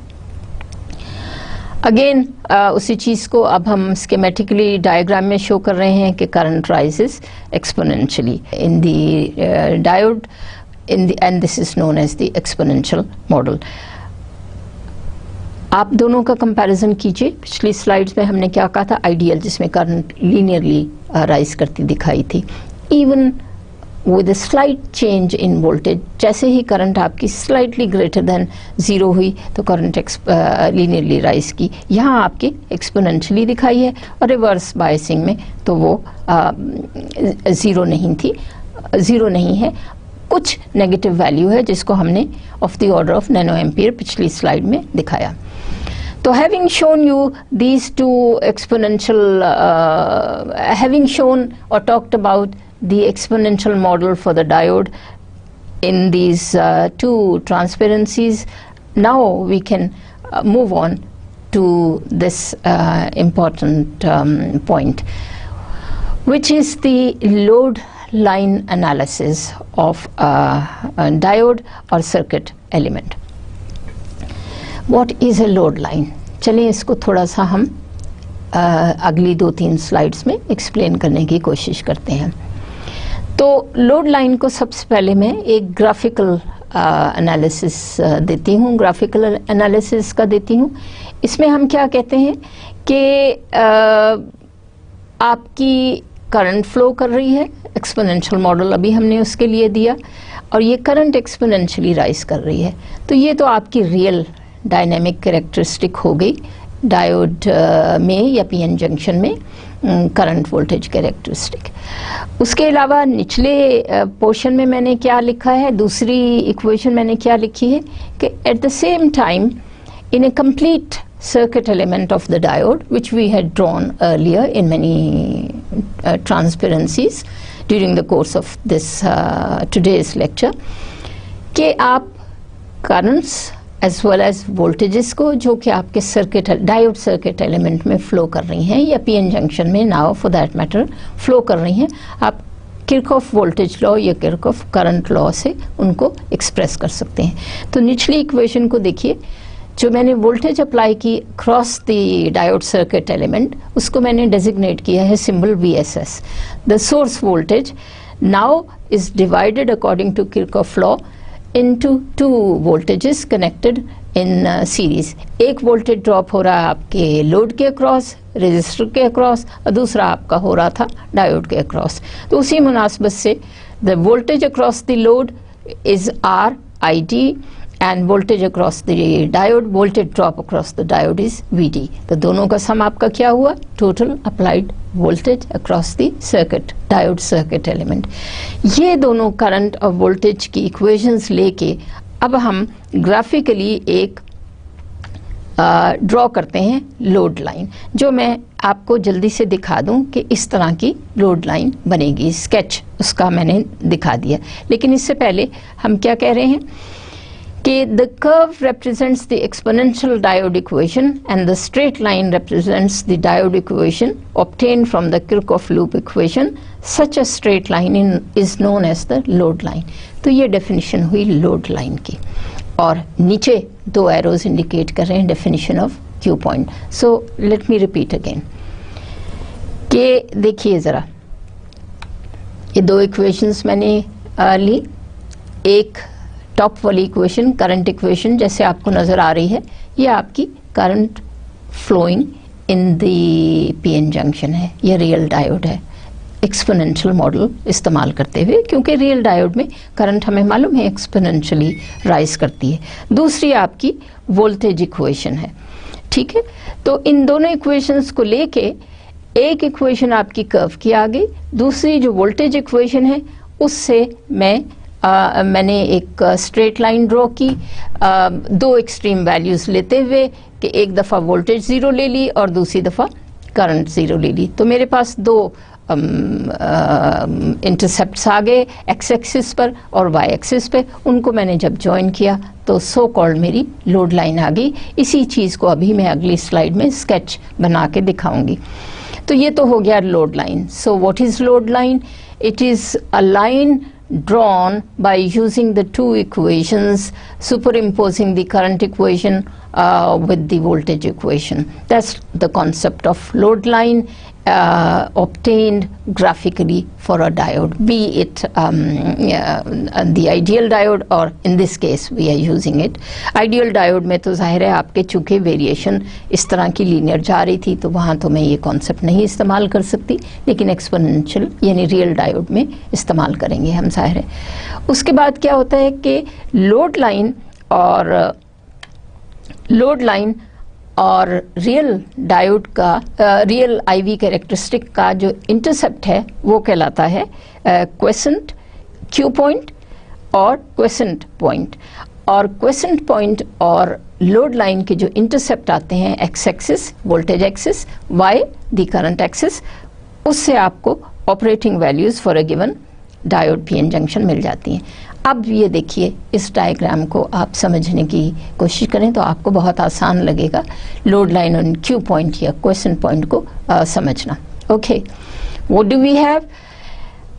Again उसी चीज़ को अब हम स्कीमेटिकली डायग्राम में शो कर रहे हैं कि current rises exponentially in the diode in the, and this is known as the exponential model. आप दोनों का कंपैरिजन कीजिए। पिछली स्लाइड्स में हमने क्या कहा था, आइडियल जिसमें करंट लीनियरली राइज करती दिखाई थी। Even with a slight change in voltage, जैसे ही करंट आपकी slightly greater than ज़ीरो हुई तो करंट लीनियरली राइज की। यहाँ आपकी एक्सपोनेंशियली दिखाई है, और रिवर्स बायसिंग में तो वो ज़ीरो नहीं थी, ज़ीरो नहीं है, कुछ नेगेटिव वैल्यू है जिसको हमने of the order of nano ampere पिछली स्लाइड में दिखाया। तो having shown you these two exponential, having shown or talked about the exponential model for the diode in these two transparencies, now we can move on to this important point, which is the load line analysis of a diode or circuit element. What is a load line? चलिए इसको थोड़ा सा हम अगली 2-3 स्लाइड्स में एक्सप्लेन करने की कोशिश करते हैं। तो लोड लाइन को सबसे पहले मैं एक ग्राफिकल एनालिसिस देती हूँ, ग्राफिकल एनालिसिस का देती हूँ। इसमें हम क्या कहते हैं कि आपकी करंट फ्लो कर रही है, एक्सपोनेंशियल मॉडल अभी हमने उसके लिए दिया, और ये करंट एक्सपोनेंशियली राइज कर रही है। तो ये तो आपकी रियल डायनेमिक कैरेक्टरिस्टिक हो गई डायोड में या PN जंक्शन में करंट वोल्टेज कैरेक्टरिस्टिक। उसके अलावा निचले पोर्शन में मैंने क्या लिखा है, दूसरी इक्वेशन मैंने क्या लिखी है कि at the same time in A complete circuit element of the diode, which we had drawn earlier in many transparencies during the course of this today's lecture, कि आप currents as well as voltages को जो कि आपके circuit diode circuit element में flow कर रही हैं या PN junction में now for that matter flow कर रही हैं, आप किरचॉफ वोल्टेज लॉ या किरचॉफ करंट लॉ से उनको एक्सप्रेस कर सकते हैं। तो निचली इक्वेशन को देखिए, जो मैंने वोल्टेज अप्लाई की cross the diode circuit element, उसको मैंने डेजिग्नेट किया है symbol VSS। The source voltage now is divided according to Kirchhoff law into two voltages connected in series. एक वोल्टेज ड्रॉप हो रहा है आपके लोड के अक्रॉस, रेजिस्टर के अक्रॉस, और दूसरा आपका हो रहा था डायोड के अक्रॉस। तो उसी मुनासबत से the voltage across the load is RID end voltage across the diode, voltage drop across the diode is VD। तो दोनों का सम आपका क्या हुआ? Total applied voltage across the circuit, diode circuit element. ये दोनों करंट और वोल्टेज की इक्वेशंस लेके अब हम ग्राफिकली एक ड्रॉ करते हैं लोड लाइन, जो मैं आपको जल्दी से दिखा दूं कि इस तरह की लोड लाइन बनेगी। स्केच उसका मैंने दिखा दिया, लेकिन इससे पहले हम क्या कह रहे हैं कि the curve represents the exponential diode equation and the straight line represents the diode equation obtained from the Kirchhoff loop equation. Such a straight line is known as the load line. तो ये डेफिनेशन हुई लोड लाइन की, और नीचे दो एरोज इंडिकेट कर रहे हैं definition of Q point. So let me repeat again कि देखिए ज़रा, ये दो इक्वेशंस मैंने ली। एक टॉप वाली इक्वेशन करंट इक्वेशन जैसे आपको नज़र आ रही है, ये आपकी current flowing in the PN junction है, ये रियल डायोड है, एक्सपोनेंशियल मॉडल इस्तेमाल करते हुए, क्योंकि रियल डायोड में करंट हमें मालूम है एक्सपोनेंशियली राइज करती है। दूसरी आपकी वोल्टेज इक्वेशन है, ठीक है। तो इन दोनों इक्वेशंस को लेके एक इक्वेशन आपकी कर्व की आ गई, दूसरी जो वोल्टेज इक्वेशन है उससे मैंने एक स्ट्रेट लाइन ड्रॉ की, दो एक्सट्रीम वैल्यूज़ लेते हुए कि एक दफ़ा वोल्टेज ज़ीरो ले ली और दूसरी दफ़ा करंट ज़ीरो ले ली। तो मेरे पास दो इंटरसेप्ट्स आ गए एक्स एक्सिस पर और वाई एक्सिस पे, उनको मैंने जब ज्वाइन किया तो सो कॉल्ड मेरी लोड लाइन आ गई। इसी चीज़ को अभी मैं अगली स्लाइड में स्केच बना के दिखाऊंगी। तो ये तो हो गया load line. So what is load line? It is a line drawn by using the two equations, superimposing the current equation with the voltage equation. That's the concept of load line obtained graphically for a diode, be it the ideal diode or in this case we are using it. Ideal diode में तो जाहिर है आपके चूँकि वेरिएशन इस तरह की लीनियर जा रही थी तो वहाँ तो मैं ये कॉन्सेप्ट नहीं इस्तेमाल कर सकती, लेकिन एक्सपोनेंशियल यानी रियल डायोड में इस्तेमाल करेंगे हम, जाहिर है। उसके बाद क्या होता है कि लोड लाइन और रियल डायोड का रियल IV कैरेक्टरिस्टिक का जो इंटरसेप्ट है वो कहलाता है क्वेसेंट क्यू पॉइंट और क्वेसेंट पॉइंट। और क्वेसेंट पॉइंट और लोड लाइन के जो इंटरसेप्ट आते हैं X axis voltage axis, Y the current axis, उससे आपको operating values for a given diode PN junction मिल जाती हैं। अब ये देखिए, इस डायग्राम को आप समझने की कोशिश करें तो आपको बहुत आसान लगेगा लोड लाइन और क्यू पॉइंट या क्वेश्चन पॉइंट को समझना। Okay, what do we have?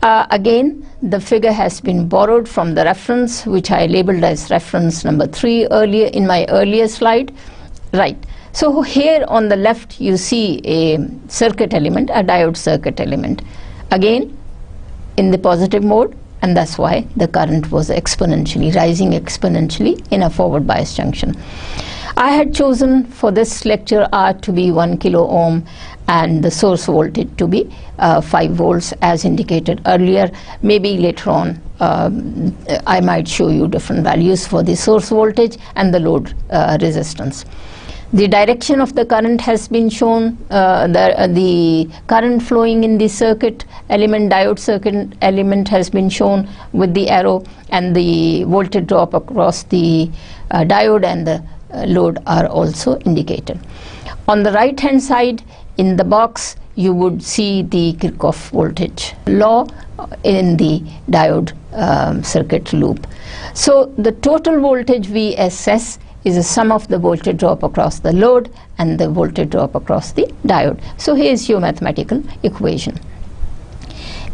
Again, the figure has been borrowed from the reference which I labeled as reference number 3 earlier in my earlier slide. Right. So here on the left you see a circuit element, a diode circuit element. Again, in the positive mode, and that's why the current was exponentially rising exponentially in a forward bias junction. I had chosen for this lecture R to be 1 kilo ohm and the source voltage to be 5 volts as indicated earlier. Maybe later on I might show you different values for the source voltage and the load resistance. The direction of the current has been shown, the current flowing in the circuit element, diode circuit element has been shown with the arrow, and the voltage drop across the diode and the load are also indicated. On the right hand side in the box you would see the Kirchhoff voltage law in the diode circuit loop. So the total voltage VSS is a sum of the voltage drop across the load and the voltage drop across the diode. So here is your mathematical equation.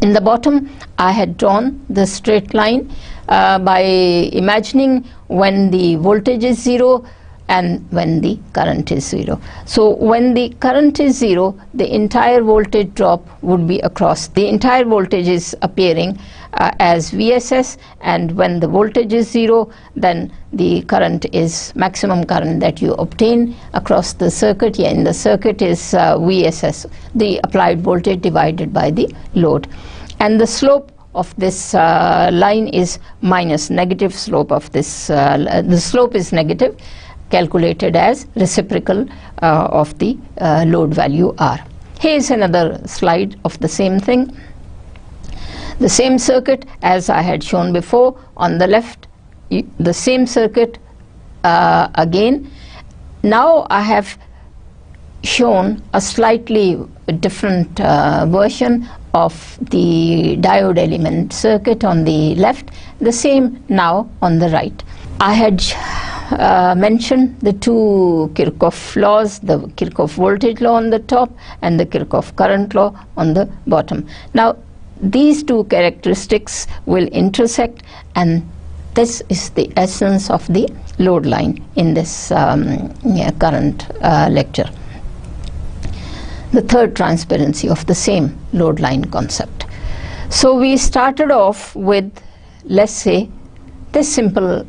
In the bottom I had drawn the straight line by imagining when the voltage is 0 and when the current is 0. So when the current is 0, the entire voltage drop would be across. The entire voltage is appearing as VSS, and when the voltage is 0, then the current is maximum current that you obtain across the circuit. Yeah, in the circuit is VSS, the applied voltage divided by the load. And the slope of this line is minus, negative slope of this, the slope is negative, calculated as reciprocal of the load value R. Here is another slide of the same thing. The same circuit as I had shown before. On the left, the same circuit again. Now I have shown a slightly different version of the diode element circuit on the left, the same now on the right. I had mentioned the two Kirchhoff laws, the Kirchhoff voltage law on the top and the Kirchhoff current law on the bottom. Now these two characteristics will intersect, and this is the essence of the load line in this current lecture. The third transparency of the same load line concept. So we started off with, let's say, this simple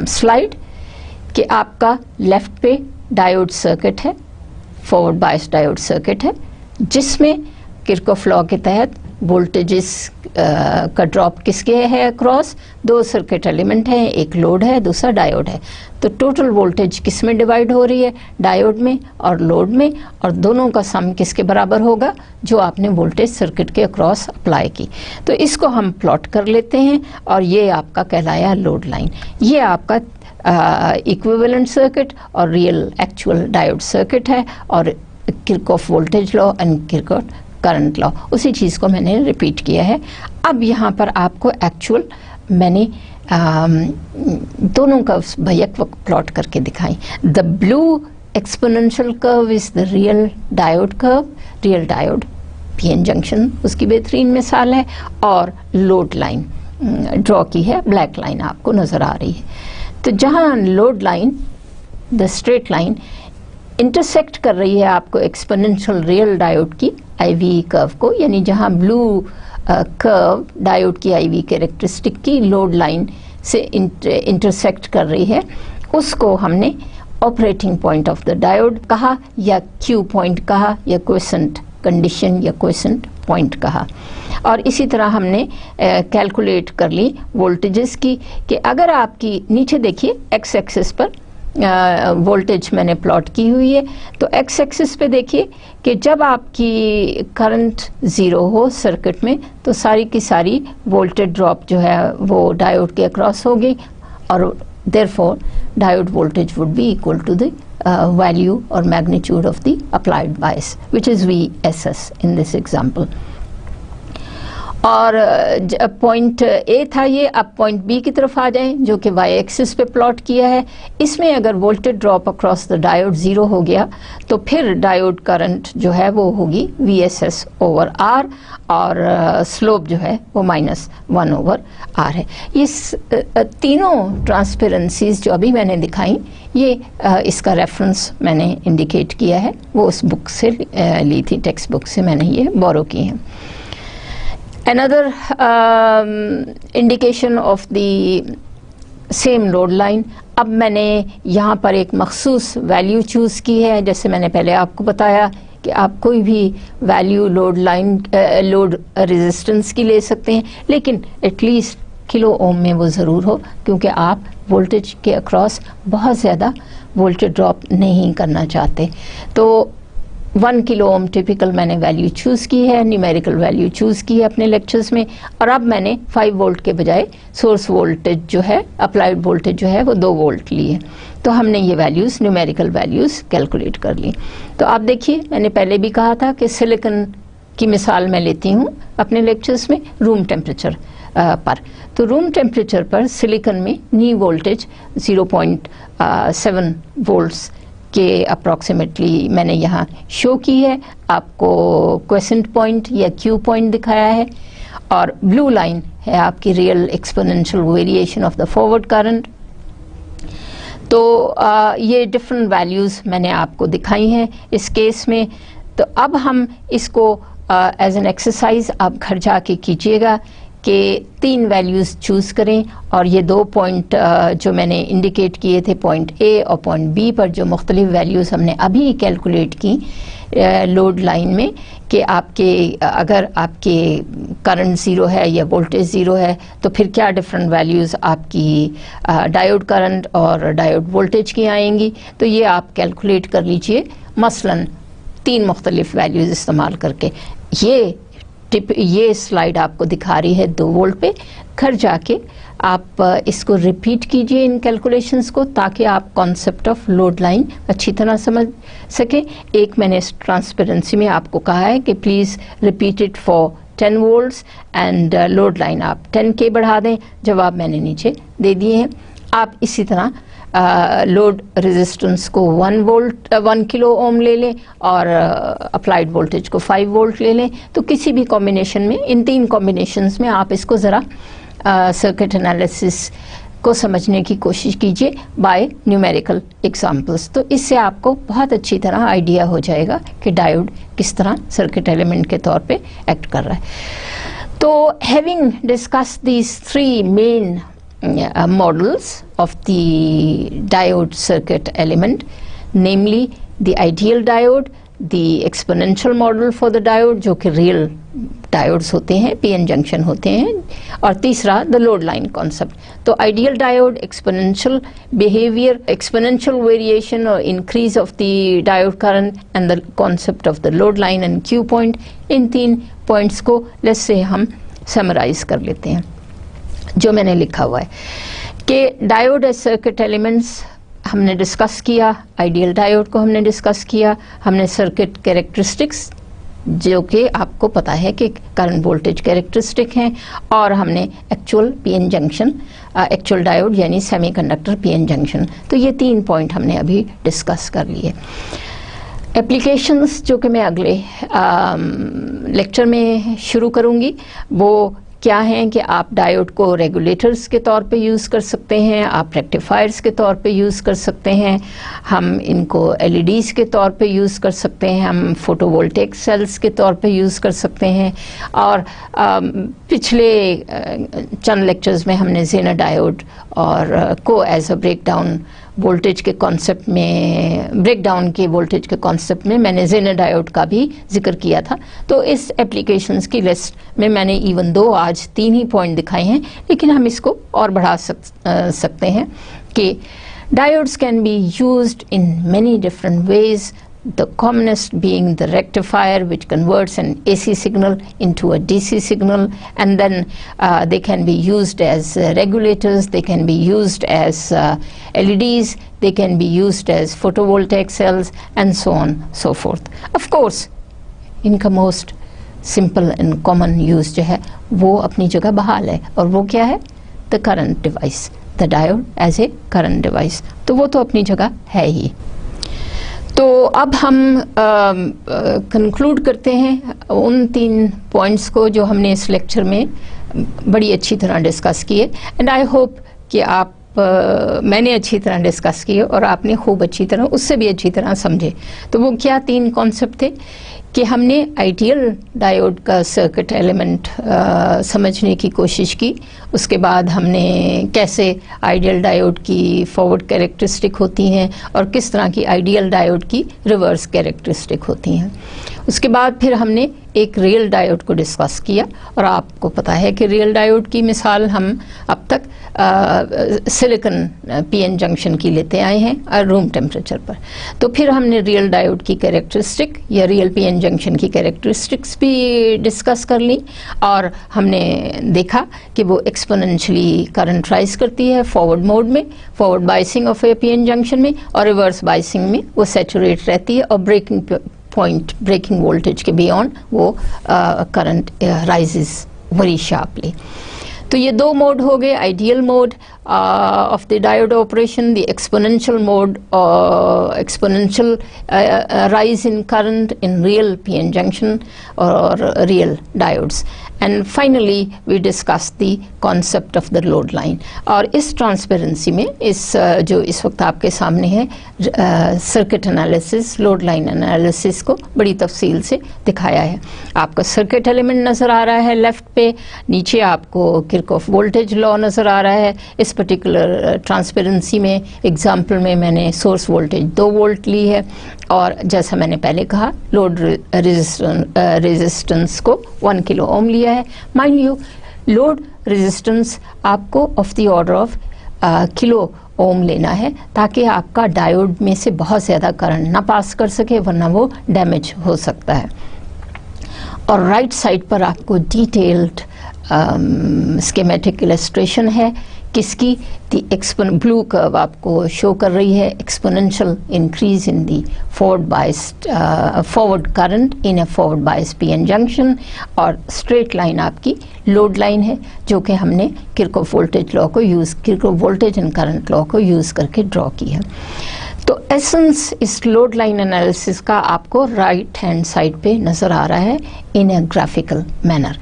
slide कि आपका लेफ्ट पे डायोड सर्किट है, फॉरवर्ड बायस डायोड सर्किट है, जिसमें किरचॉफ लॉ के तहत वोल्टेजेस का ड्रॉप किसके है अक्रॉस, दो सर्किट एलिमेंट हैं, एक लोड है दूसरा डायोड है. तो टोटल वोल्टेज किस में डिवाइड हो रही है, डायोड में और लोड में, और दोनों का सम किसके बराबर होगा, जो आपने वोल्टेज सर्किट के अक्रॉस अप्लाई की. तो इसको हम प्लॉट कर लेते हैं और ये आपका कहलाया लोड लाइन. ये आपका इक्विवेलेंट सर्किट और रियल एक्चुअल डायोड सर्किट है, और Kirchhoff voltage law and Kirchhoff current law, उसी चीज़ को मैंने रिपीट किया है. अब यहाँ पर आपको एक्चुअल मैंने दोनों का भयक प्लॉट करके दिखाई. The blue exponential curve is the real diode curve, real diode PN junction उसकी बेहतरीन मिसाल है, और लोड लाइन ड्रॉ की है, ब्लैक लाइन आपको नज़र आ रही है. तो जहाँ load line, the straight line intersect कर रही है आपको एक्सपोनेंशियल रियल डायोड की आईवी कर्व को, यानी जहाँ ब्लू कर्व डायोड की आईवी कैरेक्टरिस्टिक की लोड लाइन से इंटरसेक्ट कर रही है, उसको हमने operating point of the diode कहा, या क्यू पॉइंट कहा, या क्वेसेंट कंडीशन या क्वेसेंट पॉइंट कहा. और इसी तरह हमने कैलकुलेट कर ली वोल्टेजेस की, कि अगर आपकी नीचे देखिए एक्स एक्सिस पर वोल्टेज मैंने प्लॉट की हुई है, तो एक्स एक्सिस पे देखिए कि जब आपकी करंट ज़ीरो हो सर्किट में, तो सारी की सारी वोल्टेज ड्रॉप जो है वो डायोड के अक्रॉस होगी, और therefore diode voltage would be equal to the value और magnitude of the applied bias, which is VSS in this example. और पॉइंट ए था ये. अब पॉइंट बी की तरफ आ जाएं, जो कि वाई एक्सिस पे प्लॉट किया है. इसमें अगर voltage drop across the diode zero हो गया, तो फिर डायोड करंट जो है वो होगी VSS ओवर R, और स्लोप जो है वो -1 ओवर R है. इस तीनों ट्रांसपेरेंसीज जो अभी मैंने दिखाई, ये इसका रेफरेंस मैंने इंडिकेट किया है, वो उस बुक से ली थी, टेक्स्ट बुक से मैंने ये बोरो की हैं. Another indication of the same load line. अब मैंने यहाँ पर एक मखसूस वैल्यू चूज़ की है. जैसे मैंने पहले आपको बताया कि आप कोई भी value load line load resistance की ले सकते हैं, लेकिन एटलीस्ट किलो ओम में वो ज़रूर हो, क्योंकि आप वोल्टेज के अक्रॉस बहुत ज़्यादा वोल्टेज ड्रॉप नहीं करना चाहते. तो 1 किलो ओम टिपिकल मैंने वैल्यू चूज़ की है, न्यूमेरिकल वैल्यू चूज़ की है अपने लेक्चर्स में, और अब मैंने 5 वोल्ट के बजाय सोर्स वोल्टेज जो है, अप्लाइड वोल्टेज जो है वो 2 वोल्ट ली है। तो हमने ये वैल्यूज़, न्यूमेरिकल वैल्यूज़ कैलकुलेट कर ली। तो आप देखिए, मैंने पहले भी कहा था कि सिलिकॉन की मिसाल मैं लेती हूँ अपने लेक्चर्स में रूम टेम्परेचर पर। तो रूम टेम्परेचर पर सिलिकॉन में नी वोल्टेज 0.7 वोल्ट्स के अप्रॉक्सीमेटली मैंने यहाँ शो की है, आपको क्वेसेंट पॉइंट या क्यू पॉइंट दिखाया है, और ब्लू लाइन है आपकी real exponential variation of the forward current. तो ये डिफरेंट वैल्यूज़ मैंने आपको दिखाई हैं इस केस में। तो अब हम इसको एज एन एक्सरसाइज आप घर जाके कीजिएगा कि 3 वैल्यूज़ चूज़ करें, और ये 2 पॉइंट जो मैंने इंडिकेट किए थे, पॉइंट ए और पॉइंट बी पर, जो मुख्तलिफ वैल्यूज़ हमने अभी कैलकुलेट की लोड लाइन में, कि आपके अगर आपके करंट ज़ीरो है या वोल्टेज ज़ीरो है तो फिर क्या डिफरेंट वैल्यूज़ आपकी डायोड करंट और डायोड वोल्टेज की आएंगी। तो ये आप कैलकुलेट कर लीजिए, मसलन 3 मुख्तलिफ वैल्यूज़ इस्तेमाल करके। ये स्लाइड आपको दिखा रही है 2 वोल्ट पे। घर जाके आप इसको रिपीट कीजिए इन कैलकुलेशंस को, ताकि आप कॉन्सेप्ट ऑफ लोड लाइन अच्छी तरह समझ सकें। एक मैंने इस ट्रांसपेरेंसी में आपको कहा है कि please repeat it for 10 volts and load line आप 10 के बढ़ा दें। जवाब मैंने नीचे दे दिए हैं। आप इसी तरह लोड रेजिस्टेंस को 1 किलो ओम ले लें और अप्लाइड वोल्टेज को 5 वोल्ट ले लें। तो किसी भी कॉम्बिनेशन में, इन 3 कॉम्बिनेशंस में आप इसको ज़रा सर्किट एनालिसिस को समझने की कोशिश कीजिए बाय न्यूमेरिकल एग्जांपल्स। तो इससे आपको बहुत अच्छी तरह आइडिया हो जाएगा कि डायोड किस तरह सर्किट एलिमेंट के तौर पे एक्ट कर रहा है। तो having discussed these 3 main models of the diode circuit element, namely the ideal diode, the exponential model for the diode जो कि real diodes होते हैं, PN junction होते हैं, और तीसरा the load line concept। तो ideal diode, exponential behavior, exponential variation or increase of the diode current, and the concept of the load line and Q point, in 3 points को let's say हम summarize कर लेते हैं। जो मैंने लिखा हुआ है कि डायोड एज सर्किट एलिमेंट्स हमने डिस्कस किया, आइडियल डायोड को हमने डिस्कस किया, हमने सर्किट कैरेक्टरिस्टिक्स जो कि आपको पता है कि करंट वोल्टेज कैरेक्टरिस्टिक हैं, और हमने actual PN junction, actual diode यानी सेमीकंडक्टर पीएन जंक्शन। तो ये 3 पॉइंट हमने अभी डिस्कस कर लिए। एप्लीकेशंस जो कि मैं अगले लेक्चर में शुरू करूँगी वो क्या हैं कि आप डायोड को रेगुलेटर्स के तौर पे यूज़ कर सकते हैं, आप रेक्टिफायर्स के तौर पे यूज़ कर सकते हैं, हम इनको एलईडीज़ के तौर पे यूज़ कर सकते हैं, हम फोटोवोल्टेक सेल्स के तौर पे यूज़ कर सकते हैं। और पिछले चंद लेक्चर्स में हमने जेनर डायोड और को एज अ ब्रेकडाउन वोल्टेज के कॉन्सेप्ट में, ब्रेकडाउन के वोल्टेज के कॉन्सेप्ट में मैंने जेनर डायोड का भी जिक्र किया था। तो इस एप्लीकेशंस की लिस्ट में मैंने इवन दो आज 3 ही पॉइंट दिखाए हैं, लेकिन हम इसको और बढ़ा सकते हैं कि diodes can be used in many different ways, the commonest being the rectifier, which converts an AC signal into a DC signal, and then they can be used as regulators, they can be used as LEDs, they can be used as photovoltaic cells, and so on so forth. Of course इनका most simple and common use जो है वो अपनी जगह बहाल है, और वो क्या है? the current device, the diode as a current device। तो वो तो अपनी जगह है ही। तो अब हम कंक्लूड करते हैं उन 3 पॉइंट्स को जो हमने इस लेक्चर में बड़ी अच्छी तरह डिस्कस किए, एंड आई होप कि आप मैंने अच्छी तरह डिस्कस किए और आपने खूब अच्छी तरह, उससे भी अच्छी तरह समझे। तो वो क्या 3 कॉन्सेप्ट थे कि हमने आइडियल डायोड का सर्किट एलिमेंट समझने की कोशिश की। उसके बाद हमने कैसे आइडियल डायोड की फॉरवर्ड कैरेक्टरिस्टिक होती हैं और किस तरह की आइडियल डायोड की रिवर्स कैरेक्टरिस्टिक होती हैं। उसके बाद फिर हमने एक रियल डायोड को डिस्कस किया, और आपको पता है कि रियल डायोड की मिसाल हम अब तक सिलिकॉन पीएन जंक्शन की लेते आए हैं रूम टेम्परेचर पर। तो फिर हमने रियल डायोड की कैरेक्टरिस्टिक या रियल पीएन जंक्शन की कैरेक्टरिस्टिक्स भी डिस्कस कर ली, और हमने देखा कि वो एक्सपोनेंशियली करंट राइज करती है फॉरवर्ड मोड में, forward biasing of A PN junction में, और रिवर्स बाइसिंग में वो सैचुरेट रहती है, और ब्रेकिंग पॉइंट, ब्रेकिंग वोल्टेज के बियॉन्ड वो करंट राइजेस वेरी शार्पली। तो ये दो मोड हो गए, ideal mode of the diode operation, the exponential mode, exponential rise in current in real PN junction or real diodes. And finally we discussed the concept of the load line. और इस ट्रांसपेरेंसी में इस जो इस वक्त आपके सामने है circuit analysis, load line analysis को बड़ी तफसील से दिखाया है। आपका सर्किट एलिमेंट नज़र आ रहा है लेफ्ट पे, नीचे आपको किरचॉफ वोल्टेज लॉ नज़र आ रहा है। इस पर्टिकुलर ट्रांसपेरेंसी में एग्जाम्पल में मैंने सोर्स वोल्टेज 2 वोल्ट ली है, और जैसा मैंने पहले कहा लोड रेजिस्टेंस को 1 किलो ओम लिया है। माइंड यू, लोड रेजिस्टेंस आपको of the order of kilo ohm लेना है, ताकि आपका डायोड में से बहुत ज़्यादा करंट ना पास कर सके, वरना वो डैमेज हो सकता है। और राइट साइड पर आपको डिटेल्ड स्कीमेटिक इलस्ट्रेशन है किसकी, ब्लू कर्व आपको शो कर रही है exponential increase in the forward current in A forward bias PN junction, और स्ट्रेट लाइन आपकी लोड लाइन है जो कि हमने किरचॉफ वोल्टेज लॉ को Kirchhoff voltage and current law को यूज़ करके ड्रॉ की है। तो एसेंस इस लोड लाइन एनालिसिस का आपको राइट हैंड साइड पे नज़र आ रहा है इन ए ग्राफिकल मैनर।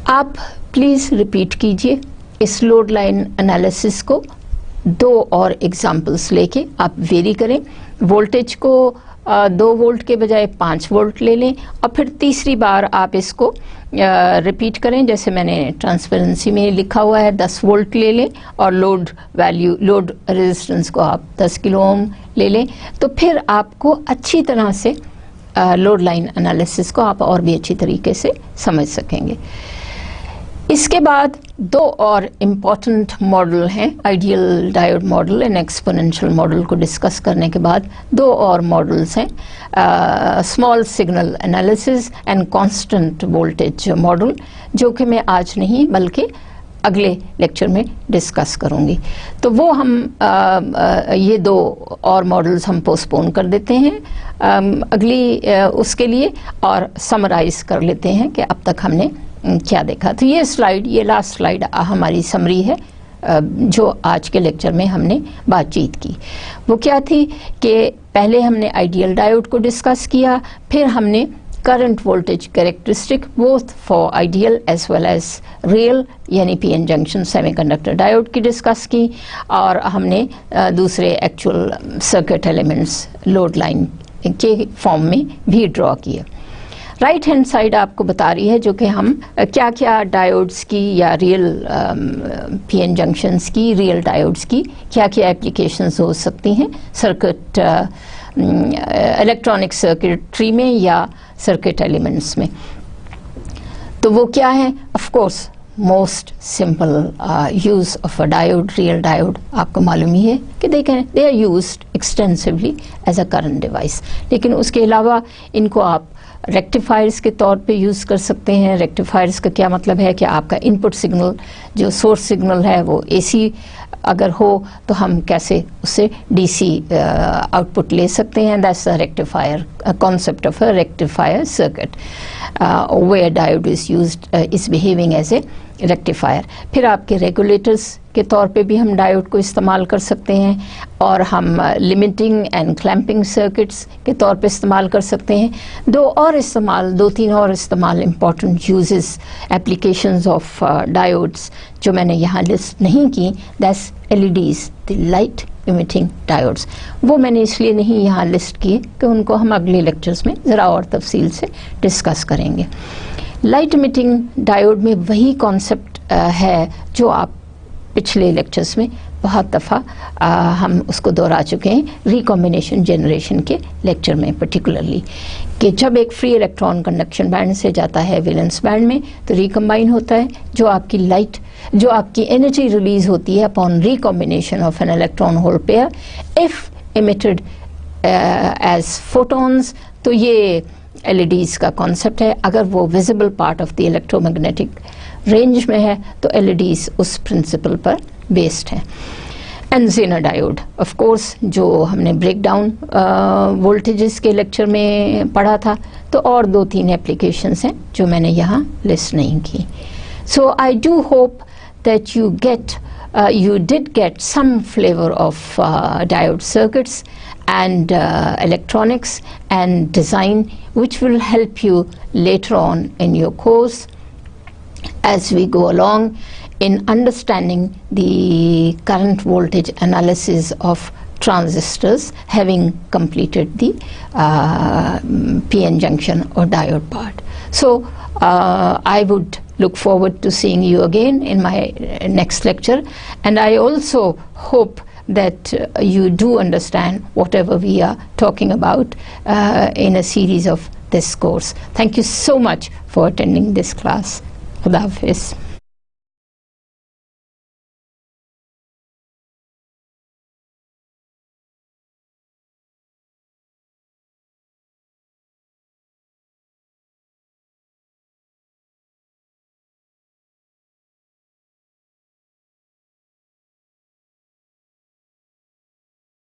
आप प्लीज़ रिपीट कीजिए इस लोड लाइन एनालिसिस को, 2 और एग्जाम्पल्स लेके आप वेरी करें। वोल्टेज को 2 वोल्ट के बजाय 5 वोल्ट ले लें, और फिर तीसरी बार आप इसको रिपीट करें जैसे मैंने ट्रांसपेरेंसी में लिखा हुआ है, 10 वोल्ट ले लें, और लोड रेजिस्टेंस को आप 10 किलो ओम ले लें। तो फिर आपको अच्छी तरह से लोड लाइन एनालिसिस को आप और भी अच्छी तरीके से समझ सकेंगे। इसके बाद 2 और इम्पॉर्टेंट मॉडल हैं, ideal diode model and exponential model को डिस्कस करने के बाद 2 और मॉडल्स हैं, small signal analysis and constant voltage model, जो कि मैं आज नहीं बल्कि अगले लेक्चर में डिस्कस करूंगी। तो वो हम ये 2 और मॉडल्स हम पोस्टपोन कर देते हैं अगली उसके लिए, और समराइज कर लेते हैं कि अब तक हमने क्या देखा। तो ये स्लाइड, ये लास्ट स्लाइड हमारी समरी है जो आज के लेक्चर में हमने बातचीत की। वो क्या थी कि पहले हमने आइडियल डायोड को डिस्कस किया, फिर हमने current voltage characteristic both for ideal as well as real यानी पीएन जंक्शन सेमीकंडक्टर डायोड की डिस्कस की, और हमने दूसरे actual circuit elements load line के फॉर्म में भी ड्रॉ किए। राइट हैंड साइड आपको बता रही है जो कि हम क्या क्या डायोड्स की या रियल पीएन जंक्शंस की, रियल डायोड्स की क्या क्या एप्लीकेशंस हो सकती हैं सर्किट इलेक्ट्रॉनिक सर्किटरी में या सर्किट एलिमेंट्स में। तो वो क्या है, of course most simple use of a diode, real diode आपको मालूम ही है कि they are used extensively as a current device, लेकिन उसके अलावा इनको आप रेक्टिफायर्स के तौर पे यूज़ कर सकते हैं। रेक्टिफायर्स का क्या मतलब है कि आपका इनपुट सिग्नल जो सोर्स सिग्नल है वो एसी अगर हो तो हम कैसे उससे डीसी आउटपुट ले सकते हैं। That's the rectifier concept of a rectifier circuit where diode is used is behaving as a rectifier. फिर आपके रेगुलेटर्स के तौर पे भी हम डायोड को इस्तेमाल कर सकते हैं, और हम लिमिटिंग एंड क्लैंपिंग सर्किट्स के तौर पे इस्तेमाल कर सकते हैं। 2-3 और इस्तेमाल important uses applications of diodes जो मैंने यहाँ लिस्ट नहीं की, that's LEDs, the light emitting diodes. वो मैंने इसलिए नहीं यहाँ लिस्ट किए कि उनको हम अगले लेक्चर्स में ज़रा और तफसील से डिस्कस करेंगे। लाइट इमिटिंग डायोड में वही कॉन्सेप्ट है जो आप पिछले लेक्चर्स में बहुत दफ़ा हम उसको दोहरा चुके हैं, रिकॉम्बिनेशन जनरेशन के लेक्चर में पर्टिकुलरली, कि जब एक फ्री इलेक्ट्रॉन कंडक्शन बैंड से जाता है वैलेंस बैंड में तो रिकम्बाइन होता है। जो आपकी लाइट, जो आपकी एनर्जी रिलीज होती है upon recombination of an electron hole pair if emitted as photons, तो ये LEDs का कॉन्सेप्ट है। अगर वो visible part of the electromagnetic range में है तो LEDs उस प्रिंसिपल पर बेस्ड है। And zener diode of course जो हमने ब्रेक डाउन वोल्टेजेस के लेक्चर में पढ़ा था, तो और 2-3 एप्लीकेशंस हैं जो मैंने यहाँ लिस्ट नहीं की। So I do hope that you did get some flavor of diode circuits and electronics and design, which will help you later on in your course as we go along in understanding the current voltage analysis of transistors, having completed the PN junction or diode part. So I would look forward to seeing you again in my next lecture, and I also hope that you do understand whatever we are talking about in a series of this course. Thank you so much for attending this class. Khuda Hafiz.